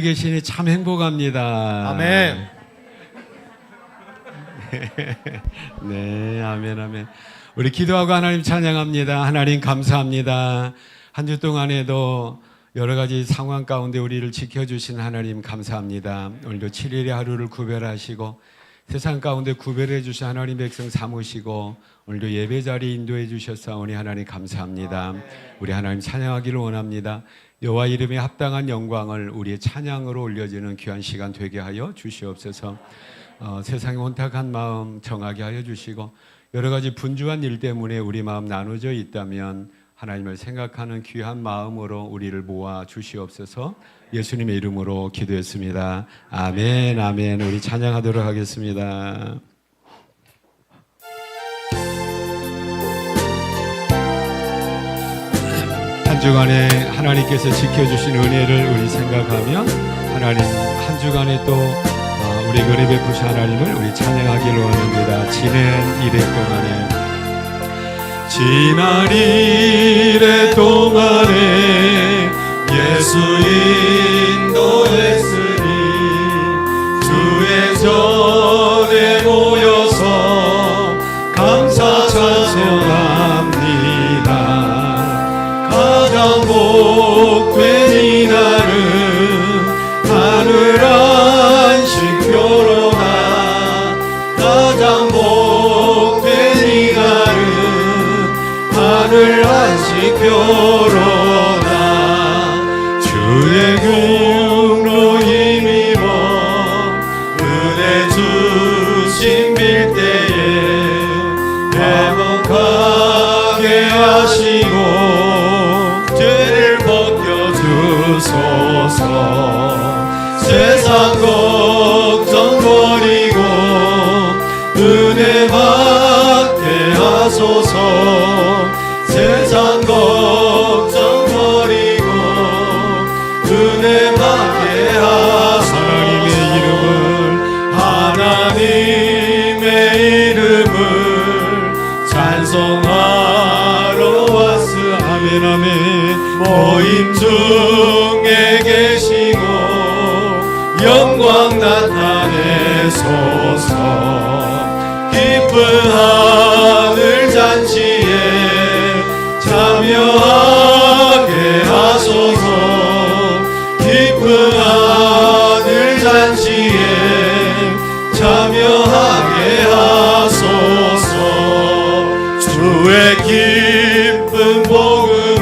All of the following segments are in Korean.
계시니 참 행복합니다. 아멘. 네, 아멘, 아멘. 우리 기도하고 하나님 찬양합니다. 하나님 감사합니다. 한 주 동안에도 여러 가지 상황 가운데 우리를 지켜주신 하나님 감사합니다. 오늘도 7일의 하루를 구별하시고 세상 가운데 구별해 주신 하나님 백성 삼으시고 오늘도 예배 자리 인도해 주셨사오니 하나님 감사합니다. 우리 하나님 찬양하기를 원합니다. 여호와 이름에 합당한 영광을 우리의 찬양으로 올려지는 귀한 시간 되게 하여 주시옵소서. 세상의 혼탁한 마음 정하게 하여 주시고 여러 가지 분주한 일 때문에 우리 마음 나눠져 있다면 하나님을 생각하는 귀한 마음으로 우리를 모아 주시옵소서. 예수님의 이름으로 기도했습니다. 아멘, 아멘. 우리 찬양하도록 하겠습니다. 한 주간에 하나님께서 지켜주신 은혜를 우리 생각하며 하나님 한 주간에 또 우리 은혜 베푸신 하나님을 우리 찬양하기를 원합니다. 지난 일의 동안에 지난 일의 동안에 예수 인도했으니 주의 전에 모여서 감사 찬송합니다. 가장 복된 이날은 하늘 안식표로다. 가장 복된 이날은 하늘 안식표로다. 주의 긍휼로 힘입어 은혜 주신 빌때에 회복하게 하시고 죄를 벗겨주소서. 세상 걱정 버리고 은혜 받게 하소서. 세상 걱정 버리고 은혜 받게 하소서. 하나님의 이름을 찬송하러 왔으. 아멘, 아멘. 모임 중에 계시고 영광 나타내소서. 기쁜 하늘 잔치에 참여하게 하소서. 기쁜 하늘 잔치에 참여하게 하소서. 주의 기쁜 복음을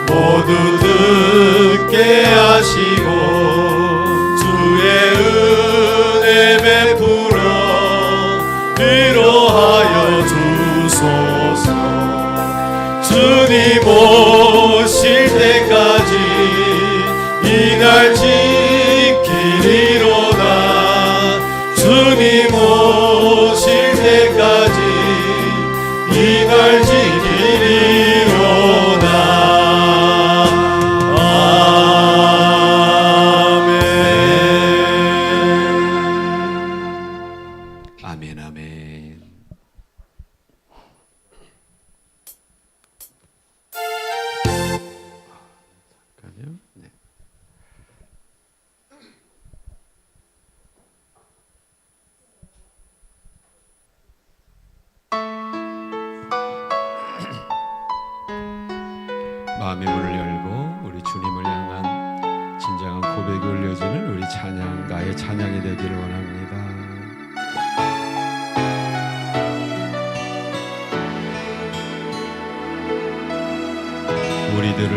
모두 듣게 하시고 주의 은혜 베풀어 위로하여 주소서. 주님 오실 때까지 이 날 지키리로다. 주님 오실 때까지 이 날 지키리로다. 아멘, 아멘. 잠깐요. 네. 마음의 문을 열고 우리 주님을 향한 진정한 고백이 올려지는 우리 찬양, 나의 찬양이 되기를 원합니다. 우리들을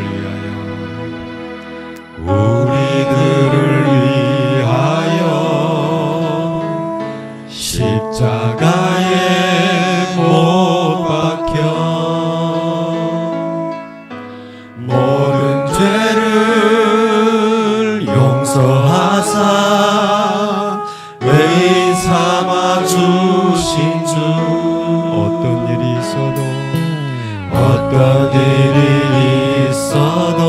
위하여 십자가에 못 박혀 모든 죄를 용서하사 의인 삼아 주신 주. 어떤 일이 있어도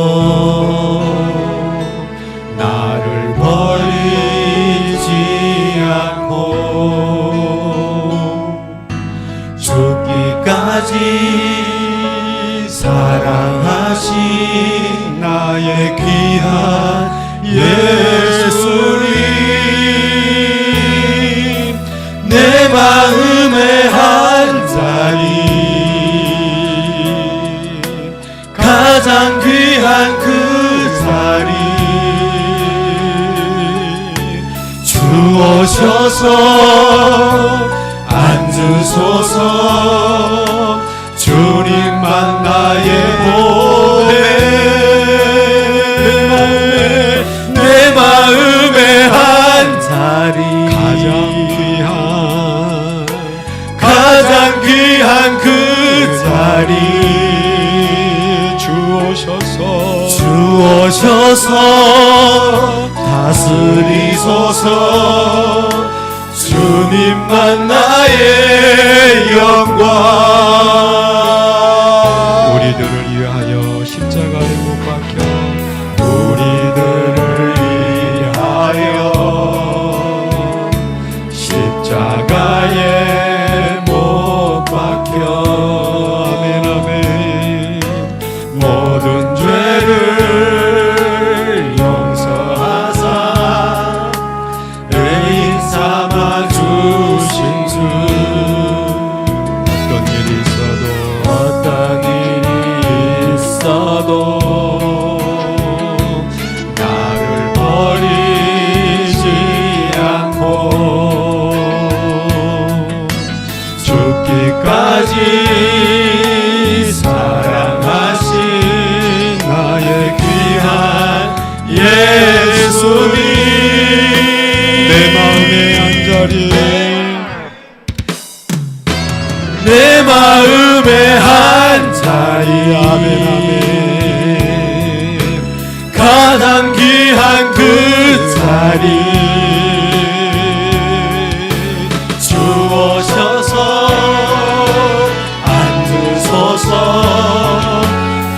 예수님 내 마음의 한 자리 가장 귀한 그 자리 주오셔서 앉으소서 주님만 나의 보배 내 마음의 한 자리 가장 귀한 그 자리 주오셔서 다스리소서 주님만 나의 영광 우리들을 위하여 십자가에 못 박혀 우리들을 위하여 십자가에 못 박혀 아멘 아멘 모든 죄를 용서하사 의인 삼아 주신 주 어떤 일이 있어도 나를 버리지 않고 죽기까지 사랑하신 나의 귀한 예수님 내 마음의 한자리 내 마음의 한 자리 아멘 아멘 가장 귀한 그 자리 주오셔서 앉으소서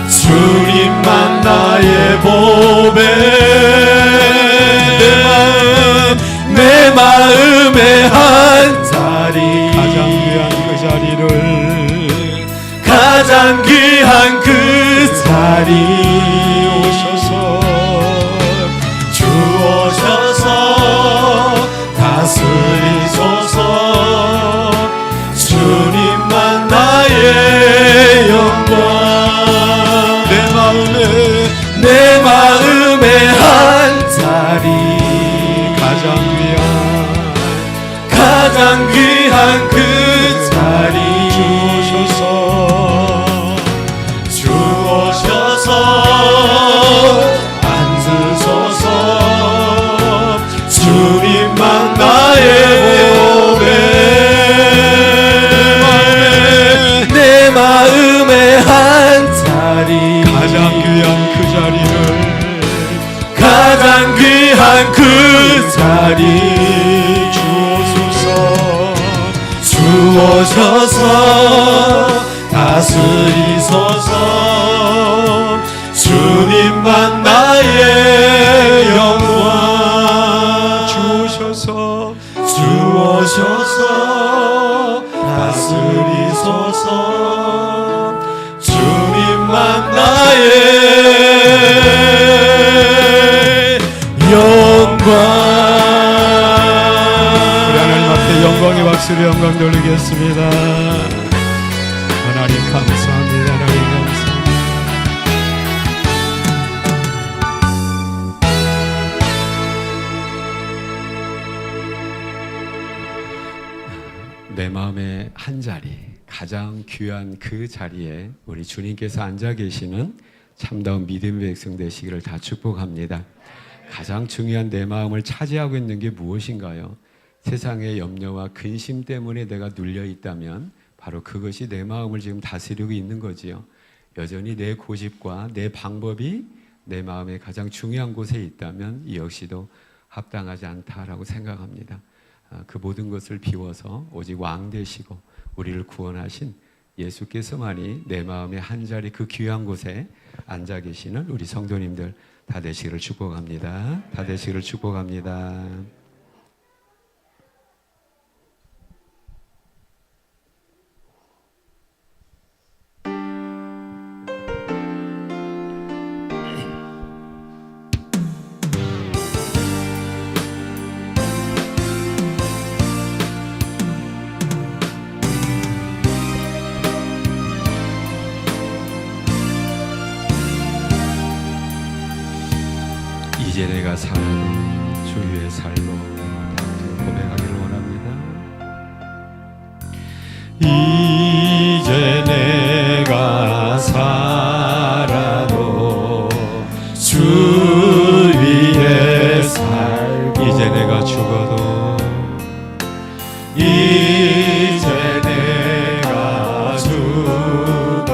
주님만 나의 보배 내 마음의 한 자리 가장 귀한 그 자리 주오셔서 다스리소서 주님만 나의 영광 내 마음의 한 자리 가장 귀한 그 자리 주오셔서 앉으소서 주님만 나의 보배 내 마음의 한 자리 가장 귀한 그 자리 주오셔서 다스리소서 주님만 나의 영광 주오셔서 다스리소서 주님만 나의 영광 우리 하나님 앞에 영광의 박수로 영광 돌리겠습니다. 하나님 감사합니다. 하나님 감사합니다. 내 마음의 한 자리, 가장 귀한 그 자리에 우리 주님께서 앉아 계시는 참다운 믿음의 백성 되시기를 다 축복합니다. 가장 중요한 내 마음을 차지하고 있는 게 무엇인가요? 세상의 염려와 근심 때문에 내가 눌려 있다면 바로 그것이 내 마음을 지금 다스리고 있는 거지요. 여전히 내 고집과 내 방법이 내 마음의 가장 중요한 곳에 있다면 이 역시도 합당하지 않다라고 생각합니다. 그 모든 것을 비워서 오직 왕 되시고 우리를 구원하신 예수께서만이 내 마음의 한자리 그 귀한 곳에 앉아 계시는 우리 성도님들 다 되시기를 축복합니다. 다 되시기를 축복합니다. 이제 내가 살아도 주 위에 살고 고백하기를 원합니다. 이제 내가 살아도 주 위에 살고 이제 내가 죽어도 이제 내가 죽어도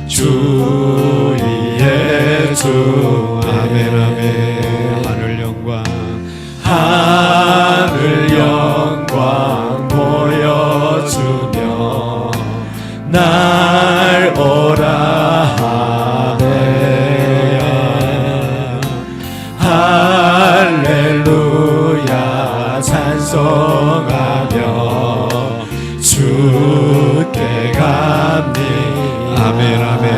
주 위에 주 아멘 아멘. 하늘 영광 보여주며 날 오라 하네. 할렐루야 찬송하며 주께 갑니다. 아멘 아멘.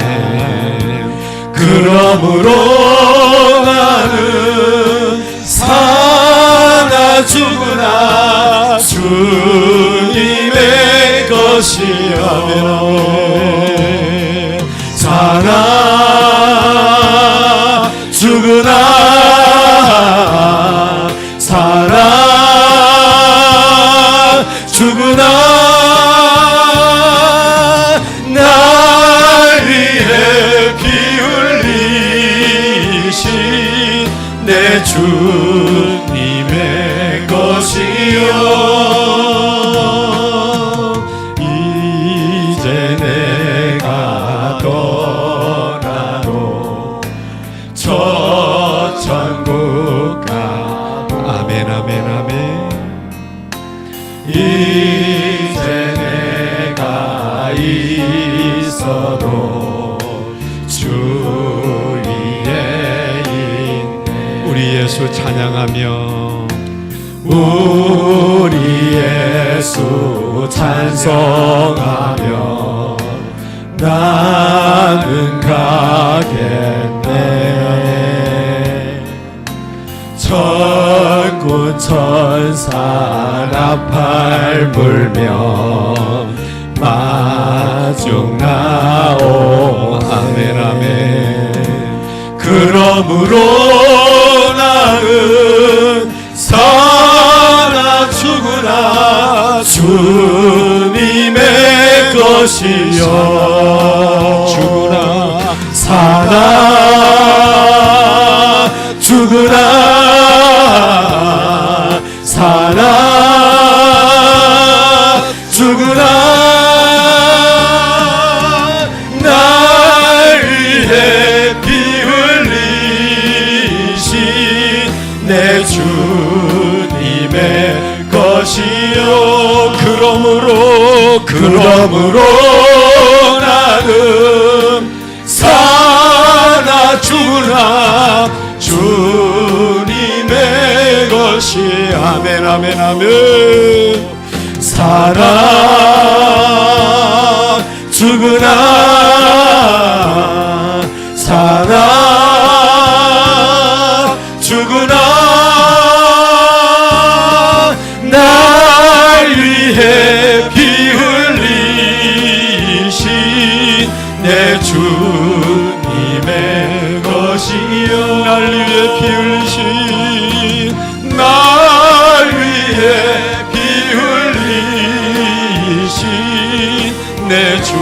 그러므로 나는 사나 죽으나 주님의 것이여. 사나 죽으나 사나 죽으나 날 위해 피 흘리신 내 주님의 것이요. 이제 내가 떠나도 저 천국 가. 아멘 아멘 아멘. 이제 내가 있어도 주 위에 있네. 우리 예수 찬양하며 우리 예수 찬송하며 나는 가겠네. 천군 천사 나팔 불며 마중 나오. 아멘 아멘. 그러므로 나는 사나 죽으나 주님의 것이여. 죽으나 사나 죽으나 사나 죽으나 날 위해 피 흘리신 내 주님의 것이요. 그러므로 나는 사나 죽으나 주님의 것이. 아멘 아멘 아멘. 사나 죽으나 사나 죽으나 날 위해 피 흘리신 내 주님의 것이요. 날 위해 피 흘리신 날 위해 피 흘리신 내 주님의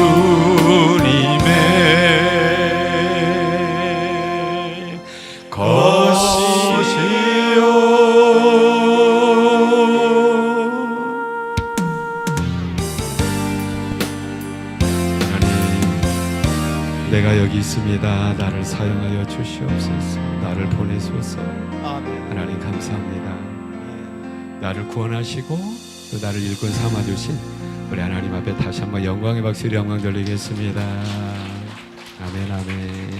것이요. 내가 여기 있습니다. 나를 사용하여 주시옵소서. 나를 보내소서. 하나님 감사합니다. 나를 구원하시고 또 나를 일꾼 삼아주신 우리 하나님 앞에 다시 한번 영광의 박수로 영광 돌리겠습니다. 아멘 아멘.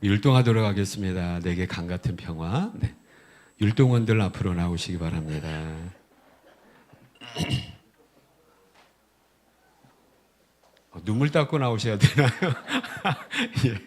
율동하도록 하겠습니다. 내게 강 같은 평화. 네. 율동원들 앞으로 나오시기 바랍니다. 눈물 닦고 나오셔야 되나요? 예.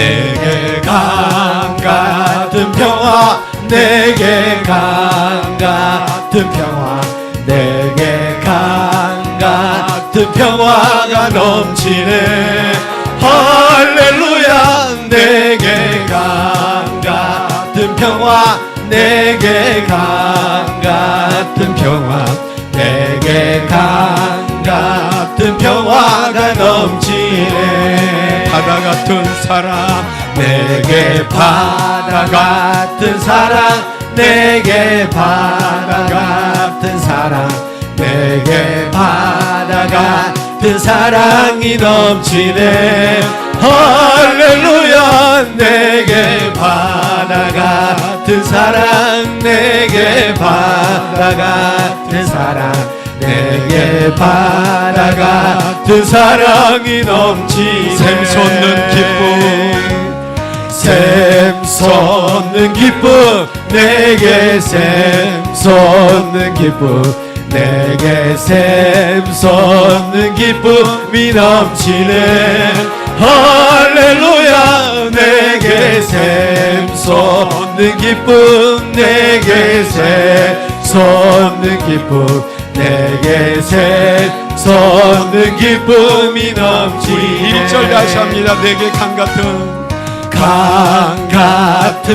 내게 강 같은 평화, 내게 강 같은 평화, 내게 강 같은 평화가 넘치네. 할렐루야. 내게 강 같은 평화, 내게 강 같은 평화, 내게 강 같은 평화가 넘치네. 바다 같은 사랑, 내게 바다 같은 사랑, 내게 바다 같은 사랑, 내게 바다 같은 사랑이 넘치네. 할렐루야. 내게 바다 같은 사랑, 내게 바다 같은 사랑, 내게 바다 같은 사랑이 넘치네. 샘솟는 기쁨, 샘솟는 기쁨, 내게 샘솟는 기쁨, 내게 샘솟는 기쁨이 넘치네. 할렐루야. 내게 샘솟는 기쁨, 내게 샘솟는 기쁨, 내게 샘솟는 기쁨이 넘치네. 1절 다시 합니다. 내게 강 같은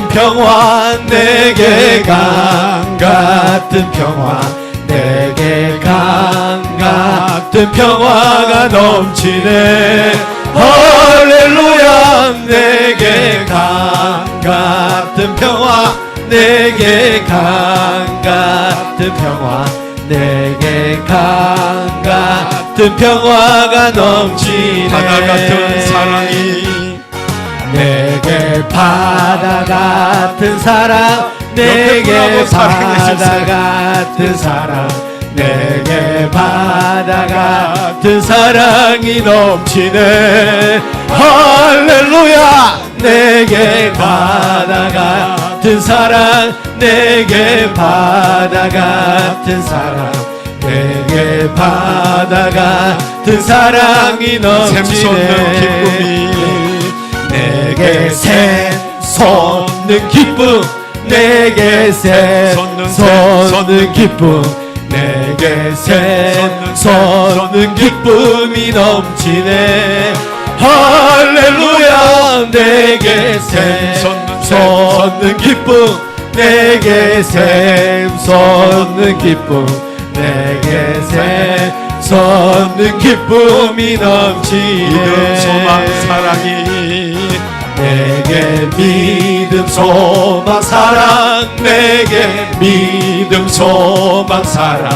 평화, 내게 강 같은 평화, 내게 강 같은 평화가 넘치네. 할렐루야. 내게 강 같은 평화, 내게 강 같은 평화, 내게 강 같은 평화가 넘치네. 바다 같은 사랑이, 내게 바다 같은 사랑, 내게 바다 같은 사랑, 내게 바다 같은 사랑이 넘치네. 할렐루야. 내게 바다 같은 사랑, 내게 바다 같은 사랑, 내게 바다 같은 사랑이 넘치네. 샘솟는 기쁨이, 내게 샘솟는 기쁨, 내게 샘솟는 기쁨, 내게 샘솟는 기쁨이 넘치네. 할렐루야. 내게 샘솟는 기쁨, 내게 샘솟는 기쁨, 내게 샘솟는 기쁨이 넘치네. 믿음 소망 사랑이, 내게 믿음 소망 사랑, 내게 믿음 소망 사랑,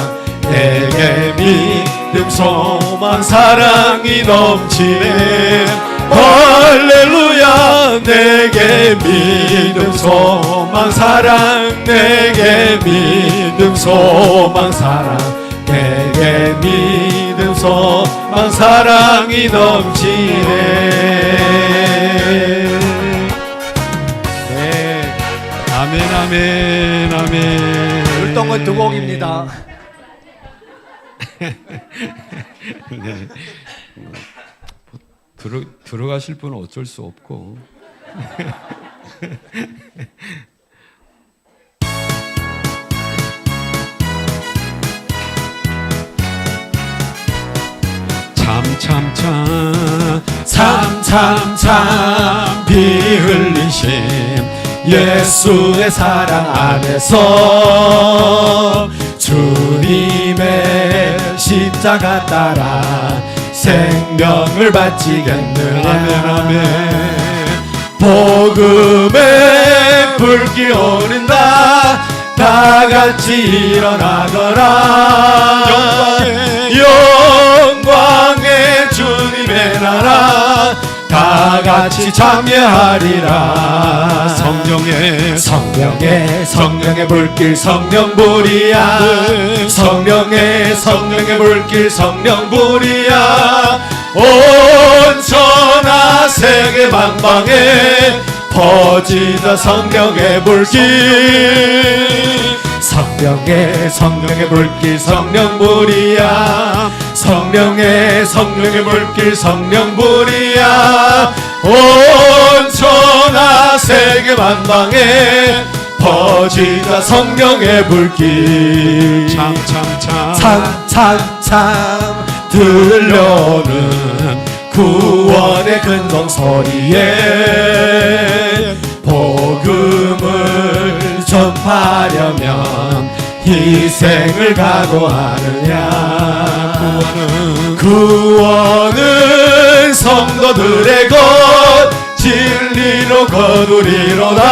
내게 믿음 소망 사랑이 넘치네. 할렐루야. 내게 믿음 소망 사랑, 내게 믿음 소망 사랑, 내게 믿음 소망 사랑이 넘치네. 네. 아멘 아멘 아멘. 율동은 두 곡입니다. 네. 들어가실 분은 어쩔 수 없고. 참 피 흘리심 예수의 사랑 안에서 주님의 십자가 따라 생명을 바치겠느냐. 아멘 아멘. 복음의 불기 오른다. 다 같이 일어나거라. 영광의 주님의 나라 다 같이 참여하리라. 성령의 불길 성령불이야. 성령의 불길 성령불이야. 온 천하 세계 만방에 퍼지다 성령의 불길. 성령의 불길 성령불이야 성령의 불길 성령불이야 온 천하 세계 만방에 퍼지다 성령의 불길 참참참 들려오는 구원의 근동소리에 복음을 전파하려면 희생을 각오하느냐 구원은 성도들의 것 진리로 거두리로다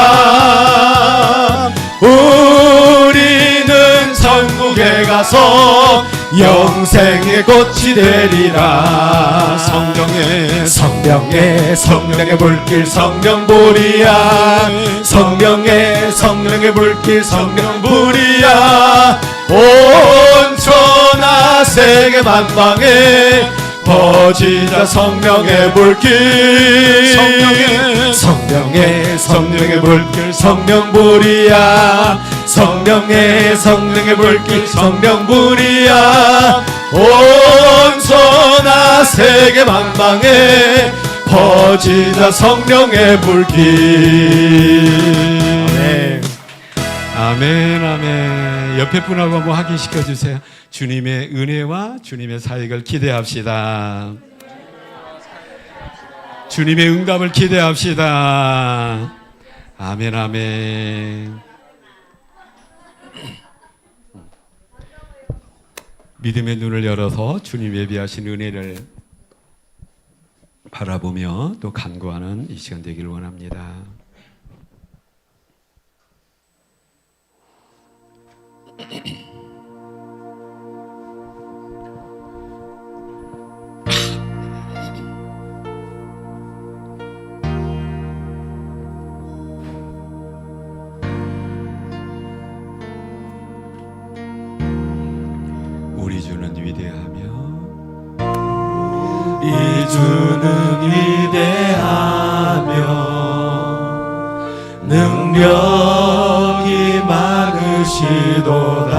우리는 천국에 가서 영생의 꽃이 되리라 성령의 불길 성령불이야 성령의 불길 성령불이야 온 천하 세계 만방에 퍼지자 성령의 불길 성령의 불길 성령불이야 성령의 불길 성령불이야 온 천하 세계 만방에 퍼지자 성령의 불길 아멘 아멘. 옆에 분하고 한번 확인시켜 주세요. 주님의 은혜와 주님의 사역을 기대합시다. 주님의 응답을 기대합시다. 아멘 아멘. 믿음의 눈을 열어서 주님 예비하신 은혜를 바라보며 또 간구하는 이 시간 되기를 원합니다. 우리 주는 위대하며 이 주는 위대하며 능력이 많으시도다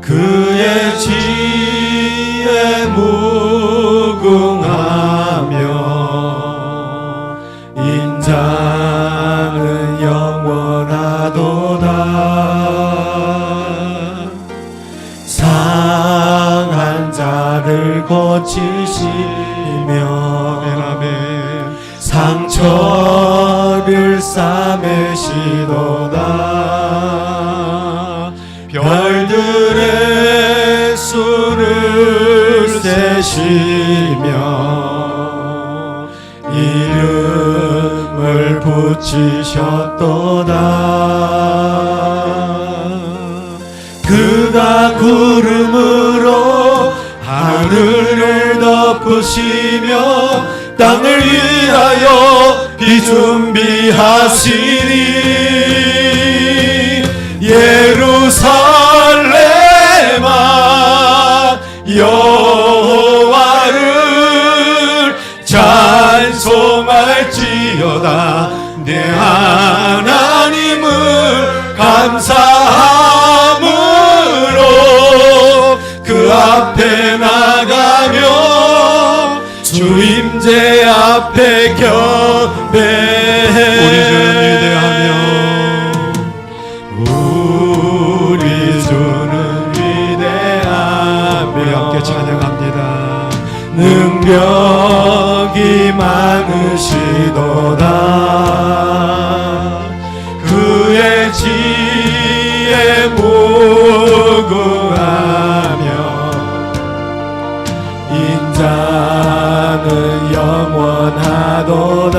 그의 지혜 무궁하며 인자는 영원하도다 상한 자를 고치시며 상처를 싸매시도다 별들의 수를 세시며 이름을 붙이셨도다 그가 구름으로 하늘을 덮으시며 땅을 위하여 비준비하시니 예루살렘아 여호와를 찬송할지어다 내 하나님을 감사함으로 그 앞에 나가며 주임제 앞에 경배해 우리 주는 위대하며 우리 함께 찬양합니다. 능력이 많으시도다 그의 지혜 무궁하며 인자는 영원하도다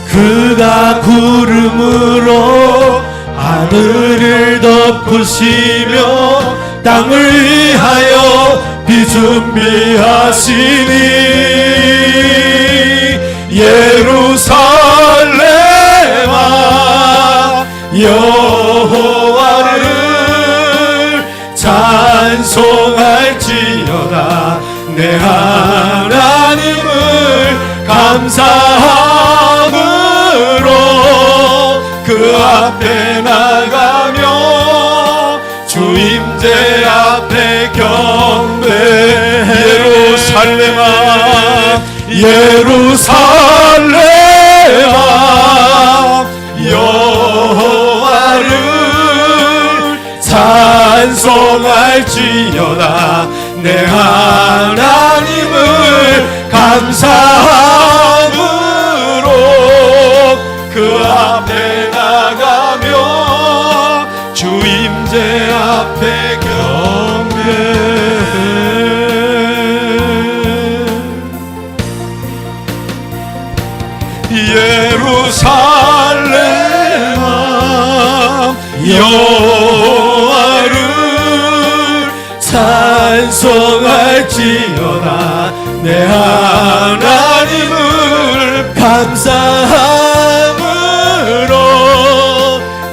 그가 구름으로 하늘을 덮으시며 땅을 위하여 비준비하시니 예루살렘아 여호와를 찬송할지어다 내 하나님을 감사함으로 앞에 나가며 주임제 앞에 경배 예루살렘아 예루살렘아 여호와를 찬송할지어다 내 하나님을 감사함으로 그 앞에 나가며 주임제 앞에 경배 예루살렘아 여호와를 찬송할지어다 내 하나님을 감사함으로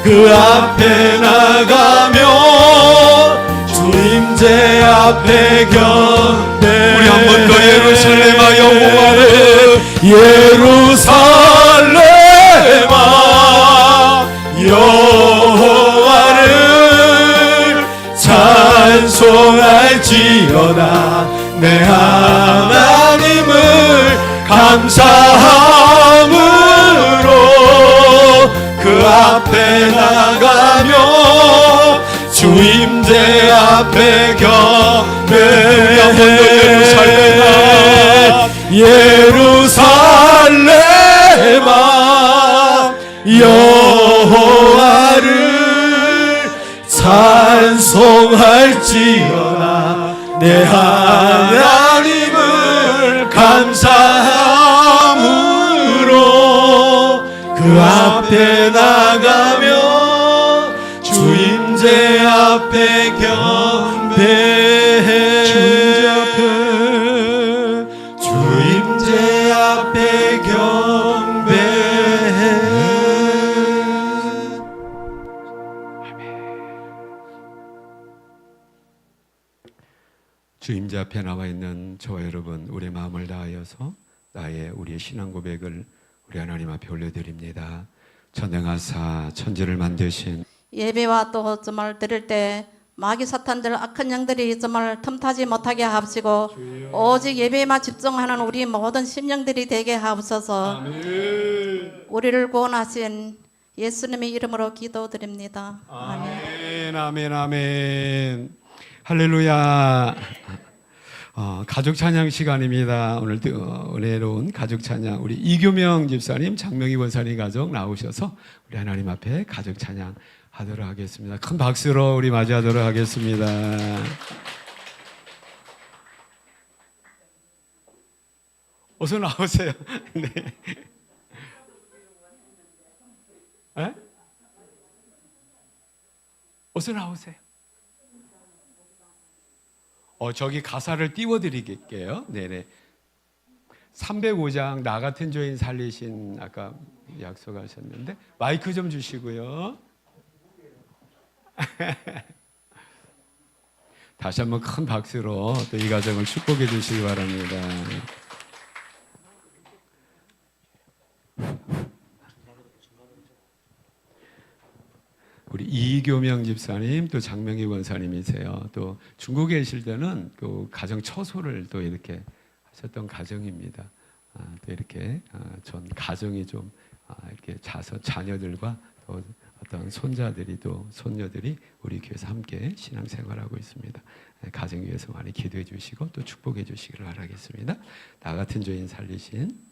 그 앞에 나가며 주임제 앞에 경배 우리 한 번 더 예루살렘아 여호와를 예루살렘아 여호와를 찬송할지어다 내 하나님을 감사함으로 그 앞에 나가며 주임제 앞에 경배 우리 한 번 더 예루살렘아 여호와를 찬송할지어다 내 하나님을 감사함으로 그 앞에 나가며 주임제 앞에 경배해 주임제 앞에 경배해 주임자 앞에 나와 있는 저와 여러분, 우리 마음을 다하여서 우리의 신앙 고백을 우리 하나님 앞에 올려드립니다. 전능하사 천지를 만드신 예배와 또 정말 드릴 때 마귀 사탄들 악한 영들이 정말 틈타지 못하게 하옵시고 오직 예배에만 집중하는 우리 모든 심령들이 되게 하옵소서. 아멘. 우리를 구원하신 예수님의 이름으로 기도드립니다. 아멘. 아멘, 아멘. 할렐루야. 가족 찬양 시간입니다. 오늘도 은혜로운 가족 찬양, 우리 이교명 집사님, 장명희 원사님 가족 나오셔서 우리 하나님 앞에 가족 찬양 하도록 하겠습니다. 큰 박수로 우리 맞이하도록 하겠습니다. 어서 나오세요. 네. 에? 어서 나오세요. 저기 가사를 띄워드릴게요. 네네. 305장 나 같은 죄인 살리신 아까 약속하셨는데 마이크 좀 주시고요. 다시 한번 큰 박수로 또 이 가정을 축복해 주시기 바랍니다. 우리 이교명 집사님, 또 장명희 원사님이세요. 또 중국에 계실 때는 그 가정 처소를 또 이렇게 하셨던 가정입니다. 또 이렇게 전 가정이 좀 이렇게 자녀들과 또 어떤 손자들이 또 손녀들이 우리 교회에서 함께 신앙생활하고 있습니다. 가정 위해서 많이 기도해 주시고 또 축복해 주시기를 바라겠습니다. 나 같은 죄인 살리신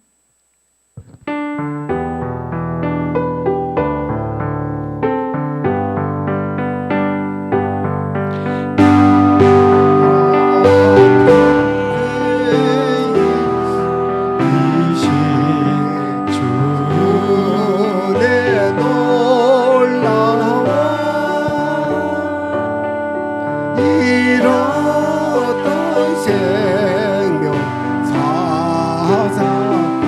잃었던 생명 찾아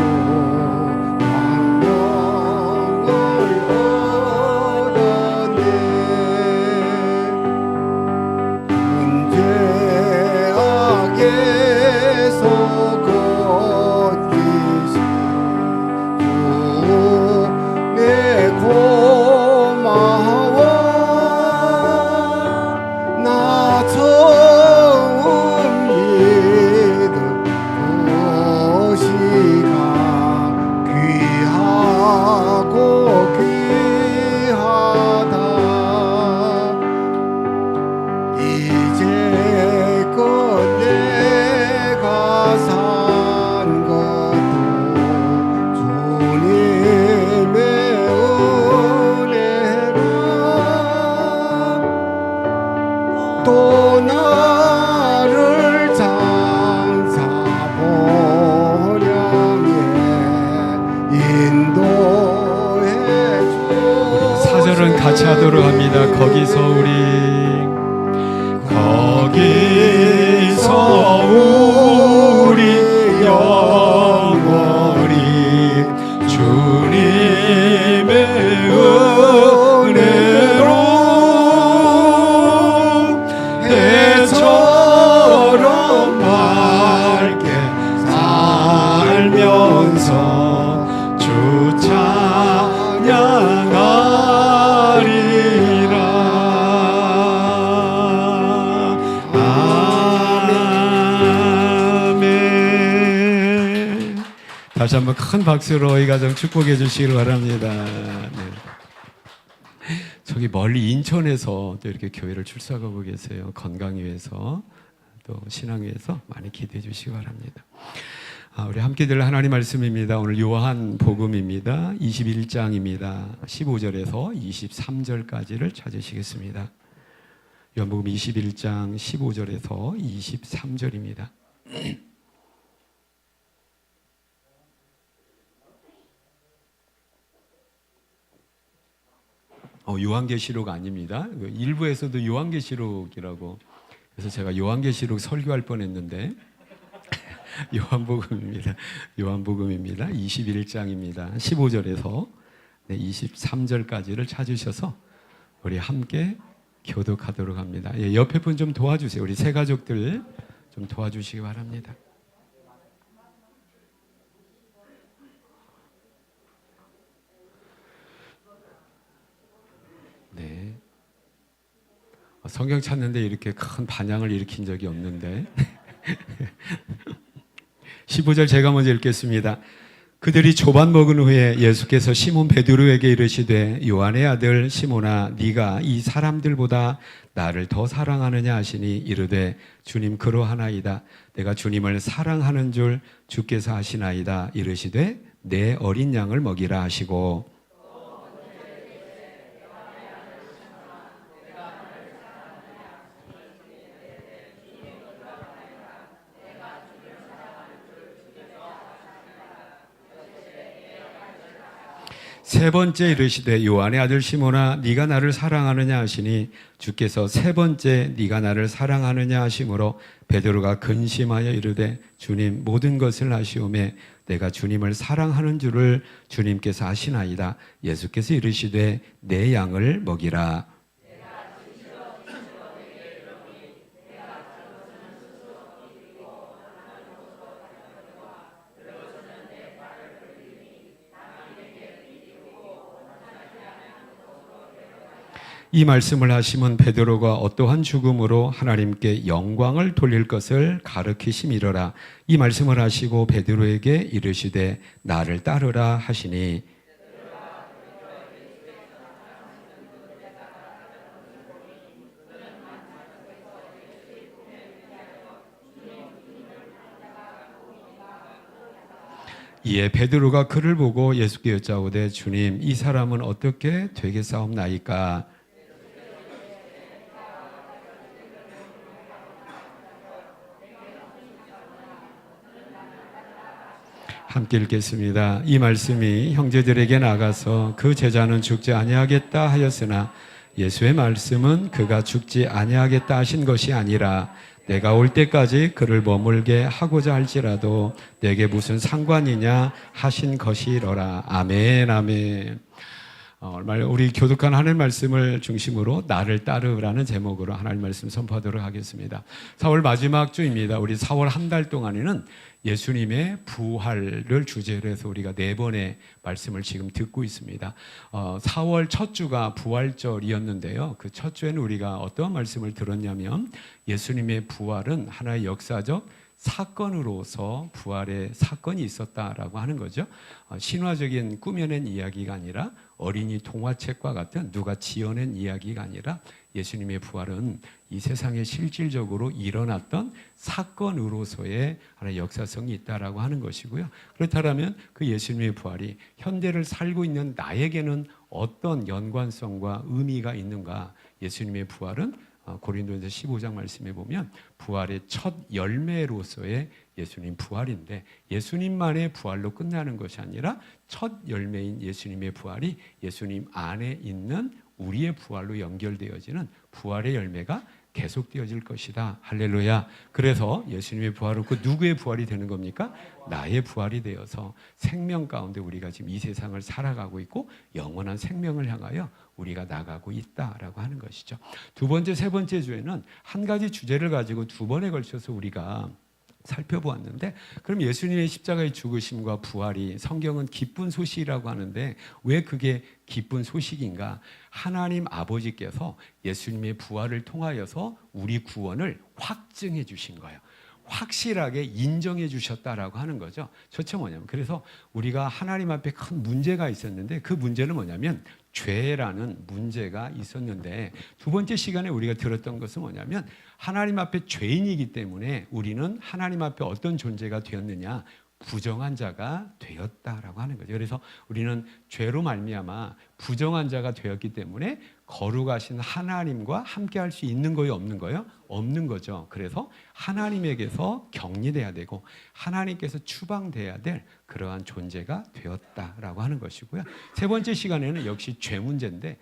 같이 하도록 합니다. 거기서 우리 영원히 주님의 은혜로 해처럼 밝게 살면서 주 찬양하리라. 아멘. 다시 한번 큰 박수로 이 가정 축복해 주시길 바랍니다. 네. 저기 멀리 인천에서 또 이렇게 교회를 출석하고 계세요. 건강위해서 또 신앙위해서 많이 기대해 주시기 바랍니다. 우리 함께 들 하나님 말씀입니다. 오늘 요한 복음입니다. 21장입니다. 15절에서 23절까지를 찾으시겠습니다. 요한복음 21장 15절에서 23절입니다. 요한계시록 아닙니다. 일부에서도 요한계시록이라고 그래서 제가 요한계시록 설교할 뻔했는데 요한복음입니다. 요한복음입니다. 21장입니다. 15절에서 23절까지를 찾으셔서 우리 함께 교독하도록 합니다. 옆에 분 좀 도와주세요. 우리 새 가족들 좀 도와주시기 바랍니다. 네. 성경 찾는데 이렇게 큰 반향을 일으킨 적이 없는데 15절 제가 먼저 읽겠습니다. 그들이 조반 먹은 후에 예수께서 시몬 베드로에게 이르시되 요한의 아들 시몬아 네가 이 사람들보다 나를 더 사랑하느냐 하시니 이르되 주님 그러하나이다. 내가 주님을 사랑하는 줄 주께서 아시나이다. 이르시되 내 어린 양을 먹이라 하시고 세 번째 이르시되 요한의 아들 시몬아 네가 나를 사랑하느냐 하시니 주께서 세 번째 네가 나를 사랑하느냐 하심으로 베드로가 근심하여 이르되 주님 모든 것을 아시오매 내가 주님을 사랑하는 줄을 주님께서 아시나이다. 예수께서 이르시되 내 양을 먹이라. 이 말씀을 하시면 베드로가 어떠한 죽음으로 하나님께 영광을 돌릴 것을 가르치심이로라. 이 말씀을 하시고 베드로에게 이르시되 나를 따르라 하시니 이에 베드로가 그를 보고 예수께 여짜오되 주님 이 사람은 어떻게 되겠사옵나이까? 함께 읽겠습니다. 이 말씀이 형제들에게 나가서 그 제자는 죽지 아니하겠다 하였으나 예수의 말씀은 그가 죽지 아니하겠다 하신 것이 아니라 내가 올 때까지 그를 머물게 하고자 할지라도 내게 무슨 상관이냐 하신 것이로라. 아멘 아멘. 우리 교독한 하나님 말씀을 중심으로 나를 따르라는 제목으로 하나님 말씀 선포하도록 하겠습니다. 4월 마지막 주입니다. 우리 4월 한 달 동안에는 예수님의 부활을 주제로 해서 우리가 4번의 말씀을 지금 듣고 있습니다. 4월 첫 주가 부활절이었는데요. 그 첫 주에는 우리가 어떤 말씀을 들었냐면 예수님의 부활은 하나의 역사적 사건으로서 부활의 사건이 있었다라고 하는 거죠. 신화적인 꾸며낸 이야기가 아니라 어린이 동화책과 같은 누가 지어낸 이야기가 아니라 예수님의 부활은 이 세상에 실질적으로 일어났던 사건으로서의 하나의 역사성이 있다라고 하는 것이고요. 그렇다면 그 예수님의 부활이 현대를 살고 있는 나에게는 어떤 연관성과 의미가 있는가? 예수님의 부활은 고린도전서 15장 말씀에 보면 부활의 첫 열매로서의 예수님 부활인데 예수님만의 부활로 끝나는 것이 아니라 첫 열매인 예수님의 부활이 예수님 안에 있는 우리의 부활로 연결되어지는 부활의 열매가 계속되어질 것이다. 할렐루야. 그래서 예수님의 부활은 그 누구의 부활이 되는 겁니까? 나의 부활이 되어서 생명 가운데 우리가 지금 이 세상을 살아가고 있고 영원한 생명을 향하여 우리가 나가고 있다라고 하는 것이죠. 두 번째, 세 번째 주에는 한 가지 주제를 가지고 두 번에 걸쳐서 우리가 살펴보았는데, 그럼 예수님의 십자가의 죽으심과 부활이 성경은 기쁜 소식이라고 하는데 왜 그게 기쁜 소식인가? 하나님 아버지께서 예수님의 부활을 통하여서 우리 구원을 확증해 주신 거예요. 확실하게 인정해 주셨다라고 하는 거죠. 도대체 뭐냐면, 그래서 우리가 하나님 앞에 큰 문제가 있었는데 그 문제는 뭐냐면 죄라는 문제가 있었는데, 두 번째 시간에 우리가 들었던 것은 뭐냐면 하나님 앞에 죄인이기 때문에 우리는 하나님 앞에 어떤 존재가 되었느냐? 부정한 자가 되었다라고 하는 거죠. 그래서 우리는 죄로 말미암아 부정한 자가 되었기 때문에 거룩하신 하나님과 함께 할 수 있는 거예요, 없는 거예요? 없는 거죠. 그래서 하나님에게서 격리돼야 되고 하나님께서 추방돼야 될 그러한 존재가 되었다라고 하는 것이고요. 세 번째 시간에는 역시 죄 문제인데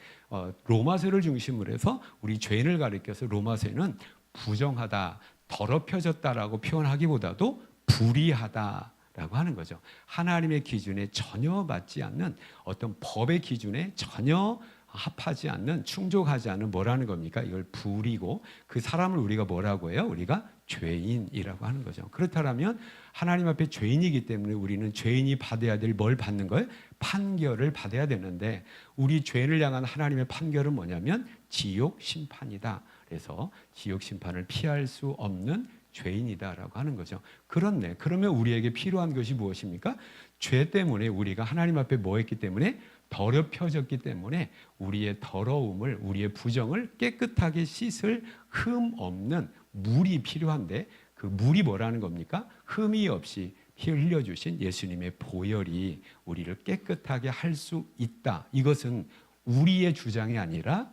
로마서를 중심으로 해서 우리 죄인을 가리켜서 로마서에는 부정하다, 더럽혀졌다라고 표현하기보다도 불의하다 라고 하는 거죠. 하나님의 기준에 전혀 맞지 않는, 어떤 법의 기준에 전혀 합하지 않는, 충족하지 않는 뭐라는 겁니까? 이걸 불이고, 그 사람을 우리가 뭐라고 해요? 우리가 죄인이라고 하는 거죠. 그렇다면 하나님 앞에 죄인이기 때문에 우리는 죄인이 받아야 될 뭘 받는 거예요? 판결을 받아야 되는데, 우리 죄인을 향한 하나님의 판결은 뭐냐면 지옥 심판이다. 그래서 지옥 심판을 피할 수 없는 죄인이다라고 하는 거죠. 그렇네. 그러면 우리에게 필요한 것이 무엇입니까? 죄 때문에 우리가 하나님 앞에 뭐 했기 때문에? 더럽혀졌기 때문에 우리의 더러움을, 우리의 부정을 깨끗하게 씻을 흠 없는 물이 필요한데, 그 물이 뭐라는 겁니까? 흠이 없이 피 흘려주신 예수님의 보혈이 우리를 깨끗하게 할 수 있다. 이것은 우리의 주장이 아니라,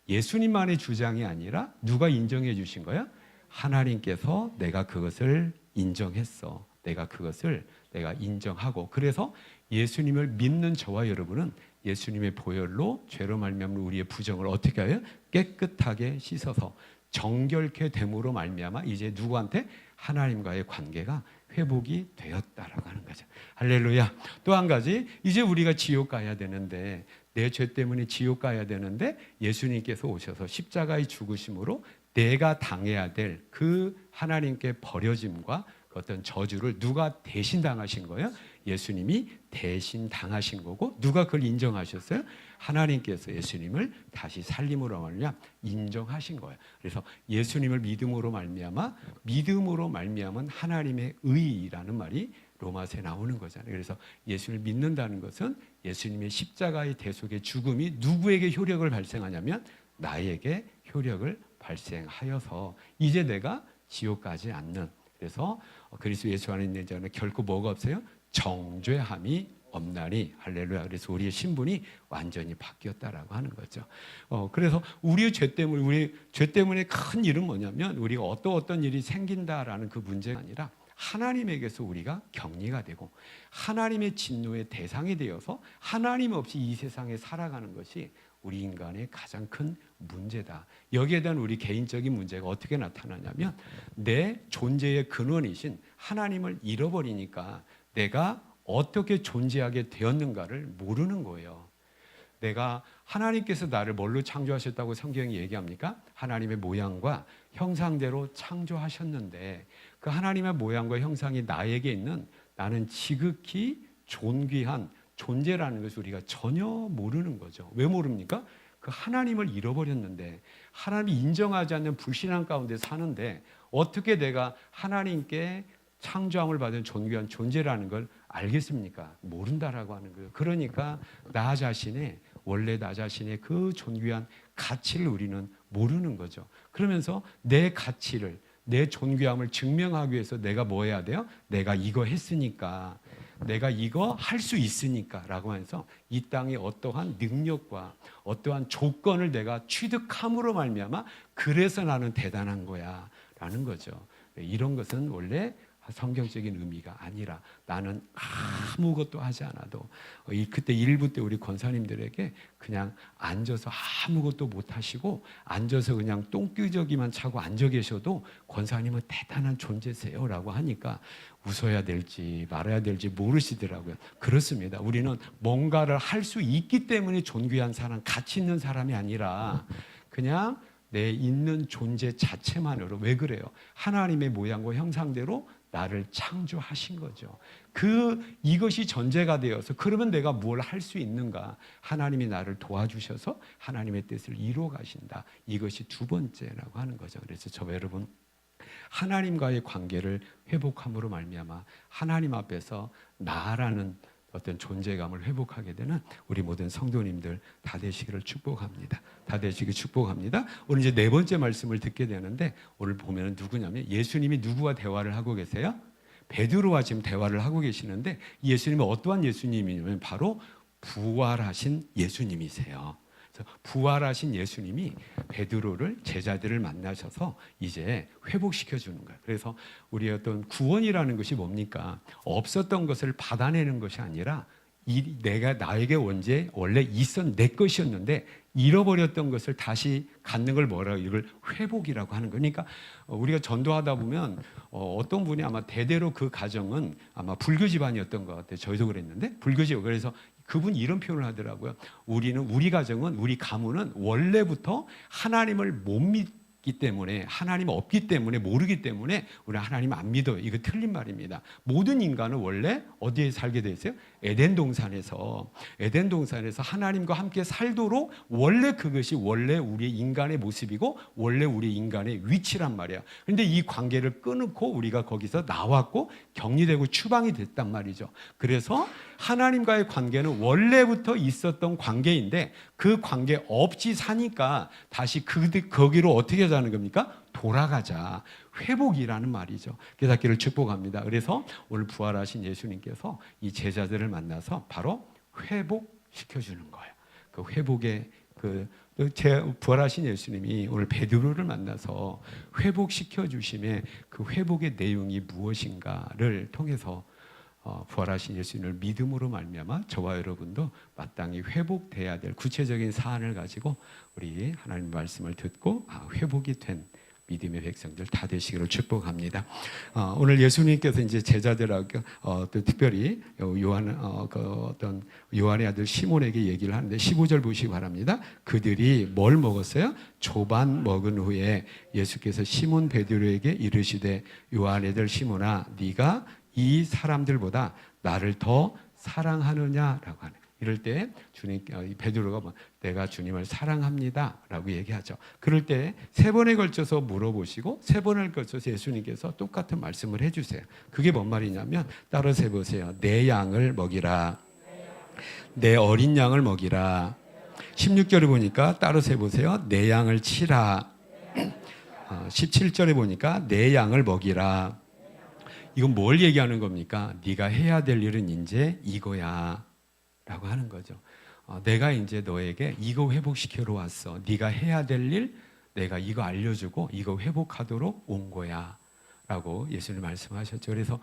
예수님만의 주장이 아니라 누가 인정해 주신 거야? 하나님께서 내가 그것을 인정했어. 내가 인정하고, 그래서 예수님을 믿는 저와 여러분은 예수님의 보혈로 죄로 말미암은 우리의 부정을 어떻게 해요? 깨끗하게 씻어서 정결케 됨으로 말미암아 이제 누구한테? 하나님과의 관계가 회복이 되었다라고 하는 거죠. 할렐루야. 또 한 가지, 이제 우리가 지옥 가야 되는데, 내 죄 때문에 지옥 가야 되는데 예수님께서 오셔서 십자가의 죽으심으로 내가 당해야 될 그 하나님께 버려짐과 그 어떤 저주를 누가 대신 당하신 거예요? 예수님이 대신 당하신 거고, 누가 그걸 인정하셨어요? 하나님께서 예수님을 다시 살림으로 말미암아 인정하신 거예요. 그래서 예수님을 믿음으로 말미암은 하나님의 의라는 말이 로마서에 나오는 거잖아요. 그래서 예수를 믿는다는 것은 예수님의 십자가의 대속의 죽음이 누구에게 효력을 발생하냐면 나에게 효력을 발생하여서 이제 내가 지옥 가지 않는, 그래서 그리스도 예수 안에 있는 자는 결코 뭐가 없어요? 정죄함이 없나니. 할렐루야. 그래서 우리의 신분이 완전히 바뀌었다라고 하는 거죠. 그래서 우리의 죄 때문에 큰 일은 뭐냐면 우리가 어떤 일이 생긴다라는 그 문제가 아니라 하나님에게서 우리가 격리가 되고 하나님의 진노의 대상이 되어서 하나님 없이 이 세상에 살아가는 것이 우리 인간의 가장 큰 문제다. 여기에 대한 우리 개인적인 문제가 어떻게 나타나냐면 내 존재의 근원이신 하나님을 잃어버리니까 내가 어떻게 존재하게 되었는가를 모르는 거예요. 내가 하나님께서 나를 뭘로 창조하셨다고 성경이 얘기합니까? 하나님의 모양과 형상대로 창조하셨는데 그 하나님의 모양과 형상이 나에게 있는 나는 지극히 존귀한 존재라는 것을 우리가 전혀 모르는 거죠. 왜 모릅니까? 그 하나님을 잃어버렸는데 하나님이 인정하지 않는 불신앙 가운데 사는데 어떻게 내가 하나님께 창조함을 받은 존귀한 존재라는 걸 알겠습니까? 모른다라고 하는 거예요. 그러니까 원래 나 자신의 그 존귀한 가치를 우리는 모르는 거죠. 그러면서 내 가치를, 내 존귀함을 증명하기 위해서 내가 뭐 해야 돼요? 내가 이거 했으니까, 내가 이거 할 수 있으니까 라고 해서 이 땅에 어떠한 능력과 어떠한 조건을 내가 취득함으로 말미암아 그래서 나는 대단한 거야 라는 거죠. 이런 것은 원래 성경적인 의미가 아니라 나는 아무것도 하지 않아도 그때 일부 때 우리 권사님들에게 그냥 앉아서 아무것도 못 하시고 앉아서 그냥 똥기저귀만 차고 앉아 계셔도 권사님은 대단한 존재세요라고 하니까 웃어야 될지 말아야 될지 모르시더라고요. 그렇습니다. 우리는 뭔가를 할 수 있기 때문에 존귀한 사람, 가치 있는 사람이 아니라 그냥 내 있는 존재 자체만으로. 왜 그래요? 하나님의 모양과 형상대로 나를 창조하신 거죠. 이것이 전제가 되어서 그러면 내가 뭘 할 수 있는가? 하나님이 나를 도와주셔서 하나님의 뜻을 이루어 가신다. 이것이 두 번째라고 하는 거죠. 그래서 저 여러분, 하나님과의 관계를 회복함으로 말미암아 하나님 앞에서 나라는 어떤 존재감을 회복하게 되는 우리 모든 성도님들 다 되시기를 축복합니다. 다 되시기 축복합니다. 오늘 이제 네 번째 말씀을 듣게 되는데, 오늘 보면은 누구냐면 예수님이 누구와 대화를 하고 계세요? 베드로와 지금 대화를 하고 계시는데, 예수님은 어떠한 예수님이냐면 바로 부활하신 예수님이세요. 부활하신 예수님이 베드로를, 제자들을 만나셔서 이제 회복시켜 주는 거예요. 그래서 우리의 어떤 구원이라는 것이 뭡니까? 없었던 것을 받아내는 것이 아니라 내가 나에게 원래 내 것이었는데 잃어버렸던 것을 다시 갖는 걸 뭐라고, 이걸 회복이라고 하는 거니까. 우리가 전도하다 보면 어떤 분이 아마 대대로 그 가정은 아마 불교 집안이었던 것 같아요. 저희도 그랬는데 불교집. 그래서 그분이 이런 표현을 하더라고요. 우리 가정은, 우리 가문은 원래부터 하나님을 못 믿기 때문에, 하나님 없기 때문에, 모르기 때문에 우리 하나님 안 믿어요. 이거 틀린 말입니다. 모든 인간은 원래 어디에 살게 돼 있어요? 에덴 동산에서 하나님과 함께 살도록 원래 그것이 원래 우리 인간의 모습이고 원래 우리 인간의 위치란 말이야. 그런데 이 관계를 끊고 우리가 거기서 나왔고 격리되고 추방이 됐단 말이죠. 그래서 하나님과의 관계는 원래부터 있었던 관계인데 그 관계 없이 사니까 다시 거기로 어떻게 하자는 겁니까? 돌아가자. 회복이라는 말이죠. 깨닫기를 축복합니다. 그래서 오늘 부활하신 예수님께서 이 제자들을 만나서 바로 회복시켜주는 거예요. 그 회복의 부활하신 예수님이 오늘 베드로를 만나서 회복시켜 주심에 그 회복의 내용이 무엇인가를 통해서 부활하신 예수님을 믿음으로 말미암아 저와 여러분도 마땅히 회복돼야 될 구체적인 사안을 가지고 우리 하나님 말씀을 듣고 회복이 된 믿음의 백성들 다 되시기를 축복합니다. 오늘 예수님께서 이제 제자들하고 또 특별히 요한의 아들 시몬에게 얘기를 하는데 15절 보시기 바랍니다. 그들이 뭘 먹었어요? 조반 먹은 후에 예수께서 시몬 베드로에게 이르시되 요한의 아들 시몬아, 네가 이 사람들보다 나를 더 사랑하느냐라고 하네. 이럴 때 베드로가 내가 주님을 사랑합니다라고 얘기하죠. 그럴 때 세 번에 걸쳐서 물어보시고 세 번을 걸쳐서 예수님께서 똑같은 말씀을 해주세요. 그게 뭔 말이냐면 따라서 해보세요. 내 양을 먹이라. 내 어린 양을 먹이라. 16절에 보니까 따라서 해보세요. 내 양을 치라. 17절에 보니까 내 양을 먹이라. 이건 뭘 얘기하는 겁니까? 네가 해야 될 일은 이제 이거야 라고 하는 거죠. 내가 이제 너에게 이거 회복시키러 왔어. 네가 해야 될 일 내가 이거 알려주고 이거 회복하도록 온 거야 라고 예수님 말씀하셨죠. 그래서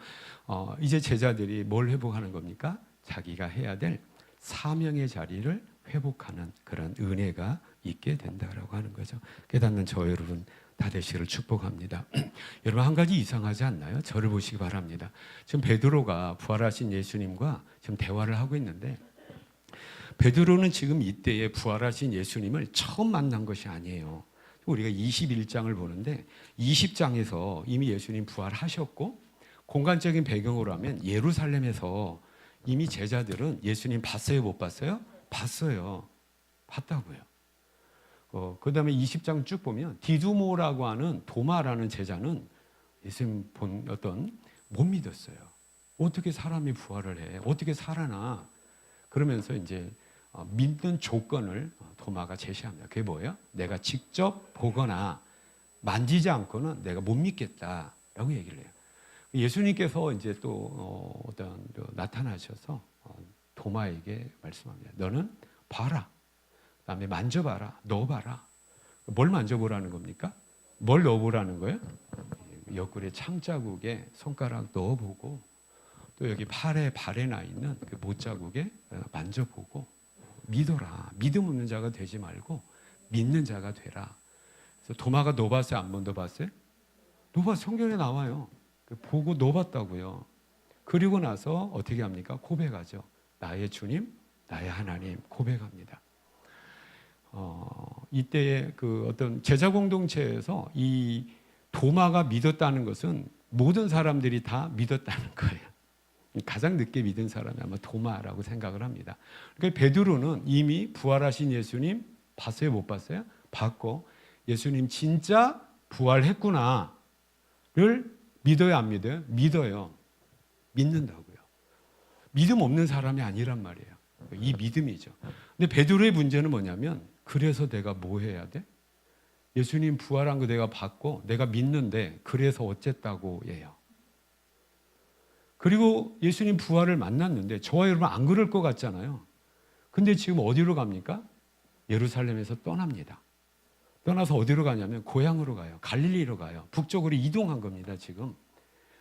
이제 제자들이 뭘 회복하는 겁니까? 자기가 해야 될 사명의 자리를 회복하는 그런 은혜가 있게 된다라고 하는 거죠. 깨닫는 저 여러분 다 되시기를 축복합니다. 여러분 한 가지 이상하지 않나요? 저를 보시기 바랍니다. 지금 베드로가 부활하신 예수님과 지금 대화를 하고 있는데 베드로는 지금 이때에 부활하신 예수님을 처음 만난 것이 아니에요. 우리가 21장을 보는데 20장에서 이미 예수님 부활하셨고 공간적인 배경으로 하면 예루살렘에서 이미 제자들은 예수님 봤어요? 못 봤어요? 봤어요. 봤다고요. 그 다음에 20장 쭉 보면 디두모라고 하는 도마라는 제자는 예수님 못 믿었어요. 어떻게 사람이 부활을 해? 어떻게 살아나? 그러면서 이제 믿는 조건을 도마가 제시합니다. 그게 뭐예요? 내가 직접 보거나 만지지 않고는 내가 못 믿겠다라고 얘기를 해요. 예수님께서 이제 또 나타나셔서 도마에게 말씀합니다. 너는 봐라. 그다음에 만져봐라. 넣어봐라. 뭘 만져보라는 겁니까? 뭘 넣어보라는 거예요? 옆구리 창자국에 손가락 넣어보고 또 여기 발에 나 있는 그 못자국에 만져보고 믿어라. 믿음 없는 자가 되지 말고 믿는 자가 되라. 그래서 도마가 놓았어요? 안 놓았어요? 놓았어요. 성경에 나와요. 보고 놓았다고요. 그리고 나서 어떻게 합니까? 고백하죠. 나의 주님, 나의 하나님 고백합니다. 이때의 그 어떤 제자 공동체에서 이 도마가 믿었다는 것은 모든 사람들이 다 믿었다는 거예요. 가장 늦게 믿은 사람이 아마 도마라고 생각을 합니다. 그러니까 베드로는 이미 부활하신 예수님 봤어요? 못 봤어요? 봤고 예수님 진짜 부활했구나를 믿어요? 안 믿어요? 믿어요. 믿는다고요. 믿음 없는 사람이 아니란 말이에요. 이 믿음이죠. 근데 베드로의 문제는 뭐냐면 그래서 내가 뭐 해야 돼? 예수님 부활한 거 내가 봤고 내가 믿는데 그래서 어쨌다고 해요. 그리고 예수님 부활을 만났는데 저와 여러분 안 그럴 것 같잖아요. 근데 지금 어디로 갑니까? 예루살렘에서 떠납니다. 떠나서 어디로 가냐면 고향으로 가요. 갈릴리로 가요. 북쪽으로 이동한 겁니다. 지금